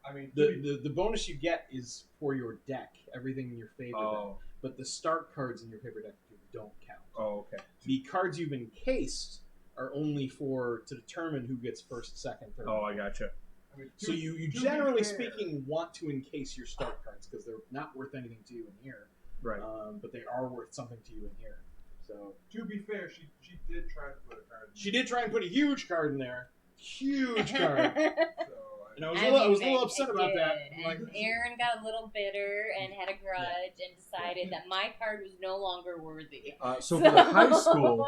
I mean, The bonus you get is for your deck, everything in your favor deck. Oh. But the start cards in your paper deck don't count. Oh, okay. The cards you've encased are only to determine who gets first, second, third. Oh, I gotcha. I mean, So you to be generally fair- speaking want to encase your start cards because they're not worth anything to you in here, Right. but they are worth something to you in here. So To be fair, she did try to put a card. In she did try and put a huge card in there, huge card, So and I was I a little mean, upset about that. did. I'm like, And Aaron got a little bitter and had a grudge and decided that my card was no longer worthy. So for the high school,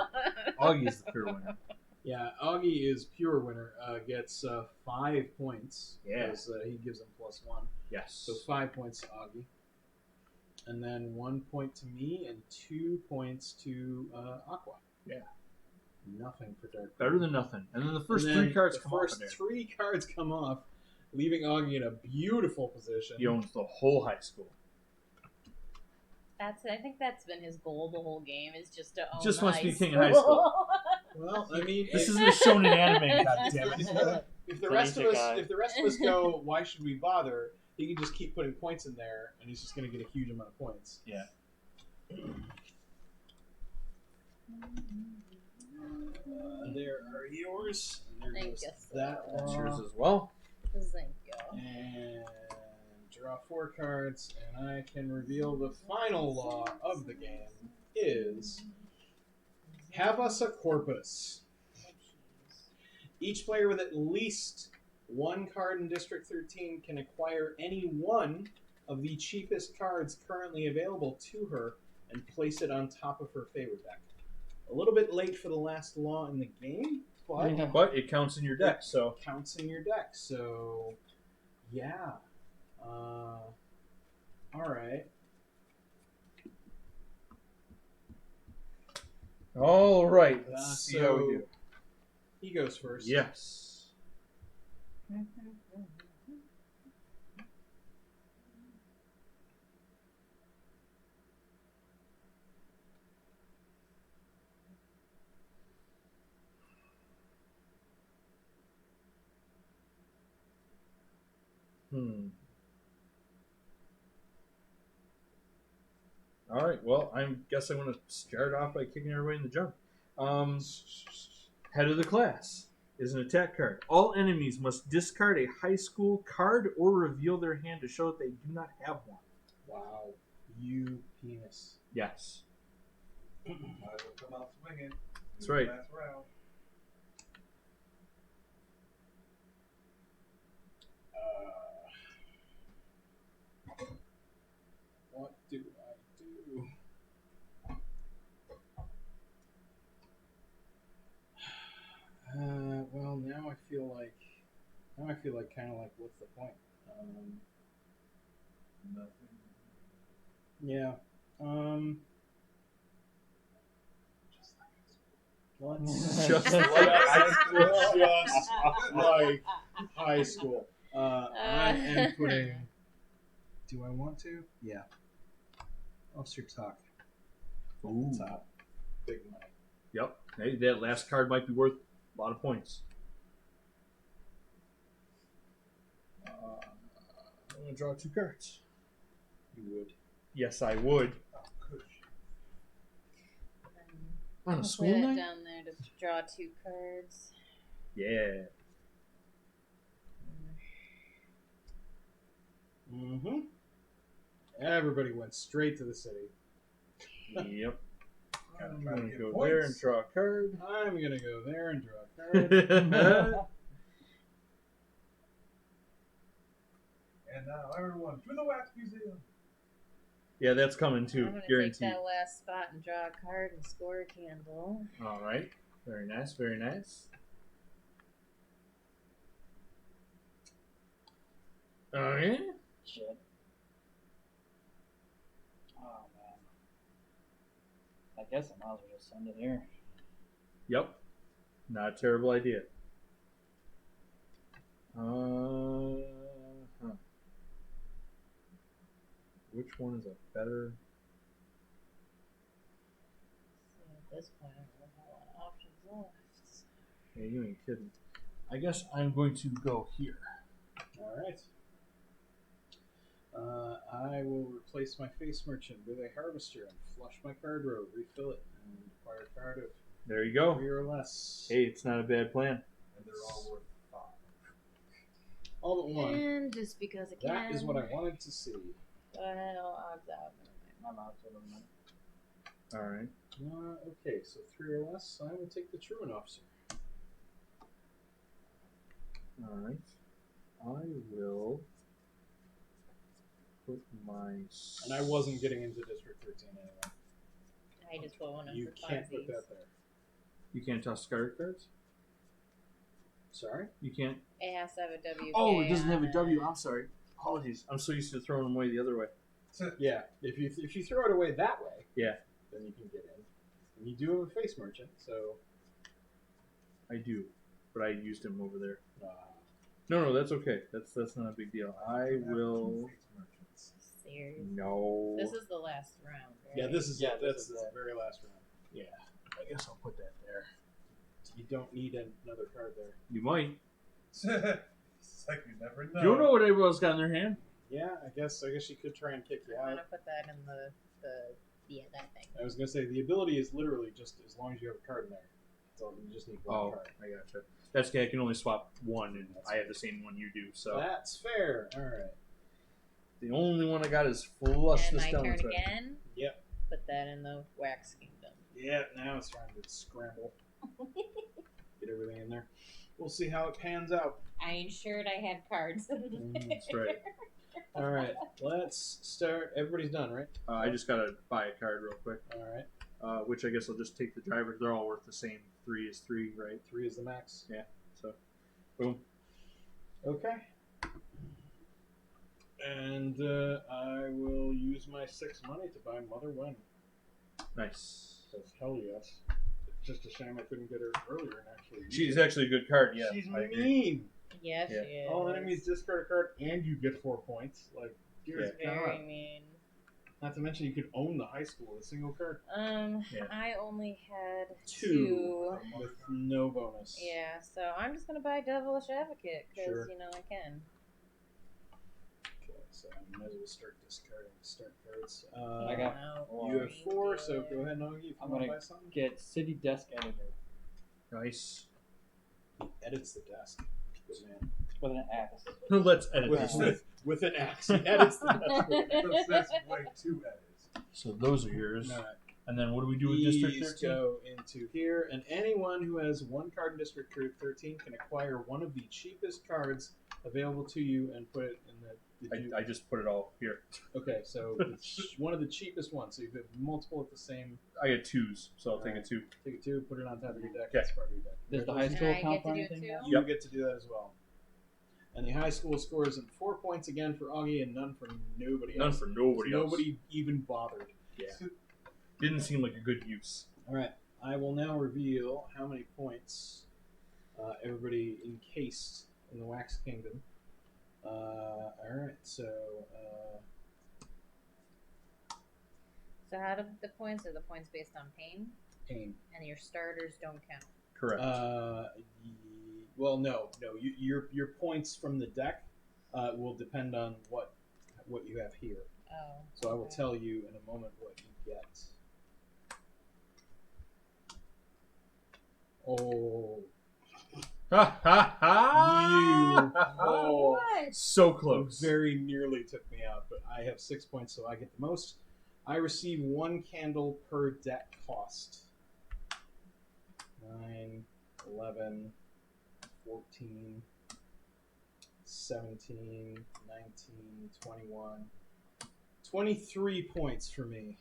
Augie's the pure winner. yeah, Augie is pure winner. Gets 5 points. Yeah. because, he gives him +1. Yes. So 5 points to Augie. And then 1 point to me and 2 points to Aqua. Yeah. Nothing for Dark. Better than nothing. And then the first And then 3 cards the come off first of there. 3 cards come off, leaving Augie in a beautiful position. He owns the whole high school. I think that's been his goal the whole game is just to own Just the wants to high be king of high school. Well, I mean, This isn't a shonen anime, goddammit. if the rest of us, Guy. if the rest of us go, why should we bother? He can just keep putting points in there, and he's just going to get a huge amount of points. Yeah. There are yours. And there Thank goes you, that sir. That's one. yours as well. Thank you. And draw 4 cards, and I can reveal the final law of the game is have us a corpus. Each player with at least 1 card in District 13 can acquire any one of the cheapest cards currently available to her and place it on top of her favor deck. A little bit late for the last law in the game, but Yeah. But it counts in your deck, so counts in your deck. So, yeah. All right. all right. Let's see how we So- do. He goes first. Yes. All right. Well, I guess I'm going to start off by kicking everybody in the jump. Head of the class is an attack card. All enemies must discard a high school card or reveal their hand to show that they do not have one. Wow. You penis. Yes. might as well come out swinging. That's right. Last round. What do I do? Well, now I feel like kind of like, what's the point? Nothing. Yeah. Just like high school. Just like high school. I am putting. Do I want to? Yeah. Officer Tuck. At Ooh. the top. Big money. Yep. Hey, that last card might be worth a lot of points. I'm gonna draw 2 cards. You would. Yes, I would. Oh, kush. On a I'll school play that night? down there to draw 2 cards. Yeah. Mm-hmm. Everybody went straight to the city. Yep. Gotta I'm try to going to get go points. there and draw a card. I'm gonna go there and draw a card. And now everyone to the Wax Museum. Yeah, that's coming too. I'm gonna take Guaranteed. that last spot and draw a card and score a candle. All right. Very nice. Very nice. All right. Shit. Oh man. I guess I might as well just send it here. Yep. Not a terrible idea. which one is a better? So at this point, I don't have a lot of options left. Yeah, you ain't kidding. I guess I'm going to go here. All right. I will replace my face merchant with a harvester and flush my card row, refill it, and acquire a card of There you go. 3 or less. Hey, it's not a bad plan. And they're all worth 5. All but one. And just because I can. That is what I wanted to see. Go ahead, I'll odds out. I'm out of the money. All right. Okay, so 3 or less. I will take the truant officer. All right. I will put my. And I wasn't getting into District 13 anyway. I just put one in You for can't put funsies. that there. You can't toss card cards. Sorry? You can't. It has to have a WK. Oh, it doesn't have a on W. it. I'm sorry. Apologies. I'm so used to throwing them away the other way. Yeah. If you throw it away that way, Yeah. then you can get in. And you do have a face merchant, so I do, but I used him over there. uh, No, that's okay. That's not a big deal. I will. Serious. No. This is the last round, right? yeah, this is Yeah, that's this is the it. very last round. Yeah. I guess I'll put that there. You don't need another card there. You might. It's like you never know. You don't know what everyone else got in their hand. Yeah, I guess you could try and kick you I'm out. gonna put that in the that thing. I was gonna say the ability is literally just as long as you have a card in there. So you just need one Oh, card. I gotcha. That's okay. I can only swap one, and I have the same one you do. So That's fair. All right. the only one I got is flush And the my stone. turn again. Yep. Put that in the Wax Kingdom. Yeah. Now it's time to scramble. Get everything in there. We'll see how it pans out. I ensured I had cards. That's right. All right. Let's start. Everybody's done, right? I just gotta buy a card real quick. All right. Which I guess I'll just take the driver. They're all worth the same. 3 is 3, right? 3 is the max. So, boom. Okay. And I will use my 6 money to buy Mother Wen. Nice. Says hell yes. It's just a shame I couldn't get her earlier and actually. use She's it. actually a good card. Yeah, She's I agree. mean. Yes, Yeah. she is. All enemies discard a card and you get 4 points. Like, dear Very God. mean. Not to mention you could own the high school with a single card Yeah. I only had 2 with no bonus. Yeah, so I'm just gonna buy Devilish Advocate because Sure. you know I can. Okay, so I might as well start discarding start cards. I got No, You have thank 4, so you. go ahead, Nogi, if you I'm want to gonna buy something. get City Desk Editor Nice. He edits the desk. Good man. with an axe. Let's edit With, this. with an axe. He edits the desk. That's way too edits. So those are yours. All right. And then what do we do with District These 13? go into here, and anyone who has 1 card in District 13 can acquire one of the cheapest cards available to you and put it in the. Did you, I just put it all here. okay, so it's one of the cheapest ones. So you have multiple at the same. I get 2s, so I'll take a Alright. 2. Take it 2, put it on top of your deck. Okay. That's part of your deck. Does the high Congratulations. school And I count get for to do it anything? too? now? You get to do that as well. And the high school scores in 4 points again for Augie and none for nobody None else. for nobody else. Nobody even bothered. Yeah. Didn't seem like a good use. All right, I will now reveal how many points everybody encased in the Wax Kingdom. All right, so So how do the points? Are the points based on pain? pain. And your starters don't count. Correct. Well, no. Your points from the deck will depend on what you have here. Oh. So I will okay. tell you in a moment what you get. Oh, Ha ha ha! oh, What? So close. very nearly took me out, but I have 6 points, so I get the most. I receive 1 candle per deck cost. 9, 11, 14, 17, 19, 21, 23 points for me.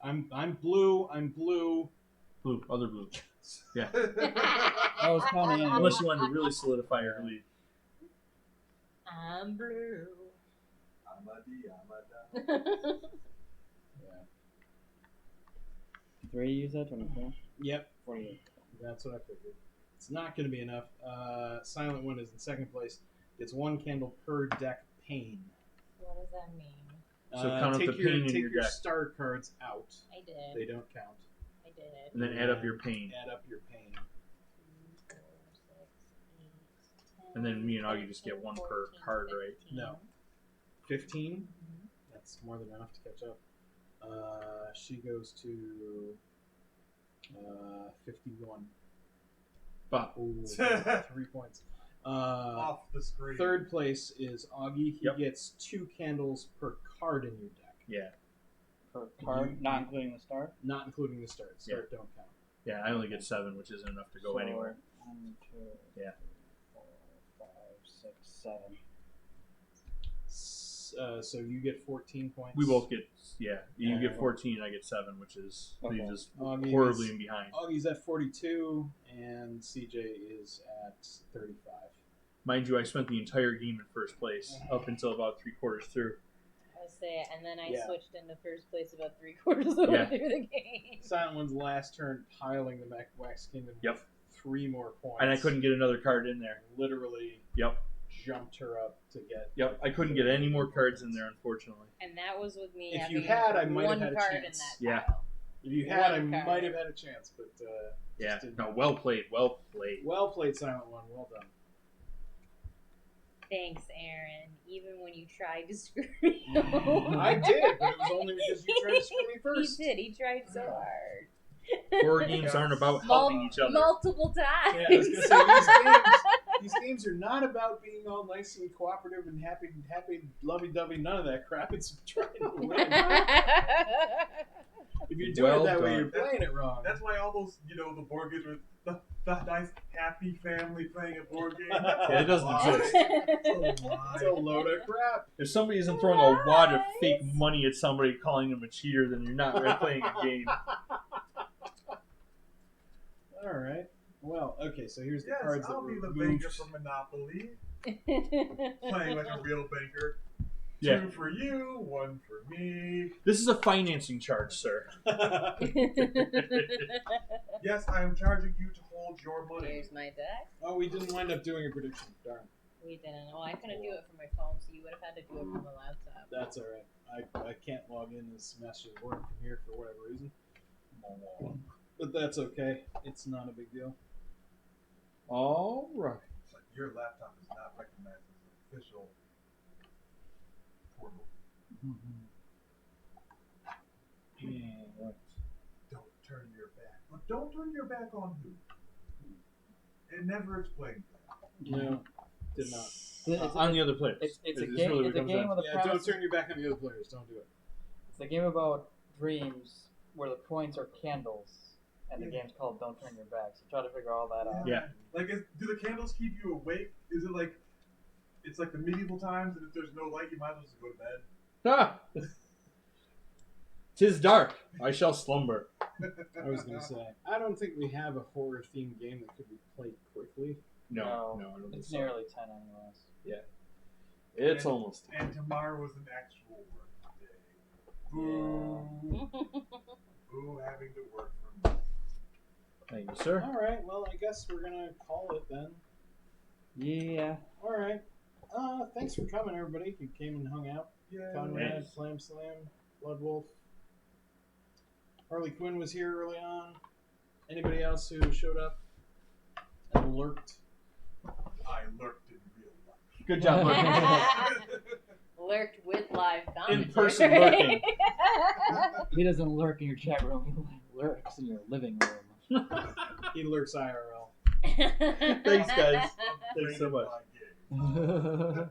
I'm blue. Blue, other blue. Yeah. I was counting in. Unless you wanted to really solidify your lead. I'm blue. Amada. Yeah. 3, you said? 24? Yep. 48. That's what I figured. It's not going to be enough. Silent One is in second place. It's 1 candle per deck pain. What does that mean? So count up take the pain in take your your deck. starter cards out. I did. They don't count. I did. And then add up your pain. Add up your pain. 3, 4, 6, 8, 10, And then me and Augie just get 13, one per 14, card, right? 15. No. 15? Mhm. That's more than enough to catch up. She goes to 51. Bah. Ooh, 3 points. Off the screen. Third place is Augie. He Yep. gets 2 candles per card in your deck, Yeah. Per card, You- not including the start. not including the start. Start don't count. Yeah, I only get 7, which isn't enough to go So, anywhere. 1, 2, Yeah. 3, 4, 5, 6, 7. So you get 14 points. We both get, yeah. You Yeah. get 14, I get 7, which is Okay. leaves us Augie horribly is- in behind. Augie's at 42, and CJ is at 35. Mind you, I spent the entire game in first place up until about 3/4 through. I was saying, and then I Yeah. switched into first place about 3/4 of the way Yeah. through the game. Silent One's last turn piling the Wax Kingdom Yep. with 3 more points. And I couldn't get another card in there. Literally Yep. jumped her up to get. Yep. I couldn't get any more cards in there, unfortunately. And that was with me If having you had, I might have one had a card in chance. that Yeah. pile. If you had, I One card. might have had a chance, but Yeah. just didn't. No, well played. Well played. Well played, Silent One. Well done. Thanks, Aaron. Even when you tried to screw me over. I did, but it was only because you tried to screw me He first. did. He tried so hard. Horror games aren't about helping each other. Multiple times. Yeah, I was gonna say these games are not about being all nice and cooperative and happy, lovey-dovey. None of that crap. It's trying to win. If you're doing Well it that way, done. you're playing it wrong. That's why all those, the board games were the nice happy family playing a board game. Yeah, it doesn't exist. It's a load of crap. If somebody isn't throwing a wad of fake money at somebody, calling them a cheater, then you're not really playing a game. All right. Well, okay. So here's the Yes, cards that I'll were be the removed. banker from Monopoly, playing like a real banker. Yeah. 2 for you, 1 for me. This is a financing charge, sir. Yes, I am charging you to hold your money. Here's my deck. Oh, we didn't wind up doing a prediction. Darn. We didn't. Oh, I couldn't do it from my phone, so you would have had to do it from the laptop. That's all right. I can't log in as Masters of War from here for whatever reason. But that's okay. It's not a big deal. All right. But your laptop is not recognized as an official portal. Don't turn your back. But don't turn your back on who? It never explained that. No, did not. On the other players. It's a This game. really It's a comes game down- with a Yeah, don't premise. turn your back on the other players. Don't do it. It's a game about dreams where the points are candles, and the Yeah. game's called "Don't Turn Your Back." So try to figure all that out. Yeah. Like, do the candles keep you awake? Is it like, it's like the medieval times, and if there's no light, you might as well just go to bed? Ah! 'Tis dark. I shall slumber. I was gonna say. I don't think we have a horror themed game that could be played quickly. No, No, I don't think It's so. nearly 10 anyways. It's almost. And tomorrow was an actual work day. Boo. Boo having to work from home. Thank you, sir. All right. Well, I guess we're gonna call it then. Yeah. All right. Thanks for coming, everybody. You came and hung out. Yeah. Conrad, Yes. Slam Slam, Bloodwolf. Harley Quinn was here early on. Anybody else who showed up and lurked? I lurked in real life. Good job, Mark. Lurked with live commentary. In-person lurking. He doesn't lurk in your chat room. He lurks in your living room. He lurks IRL. Thanks, guys. Thanks so much. Brain in my game.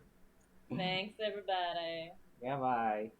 Thanks, everybody. Yeah, bye.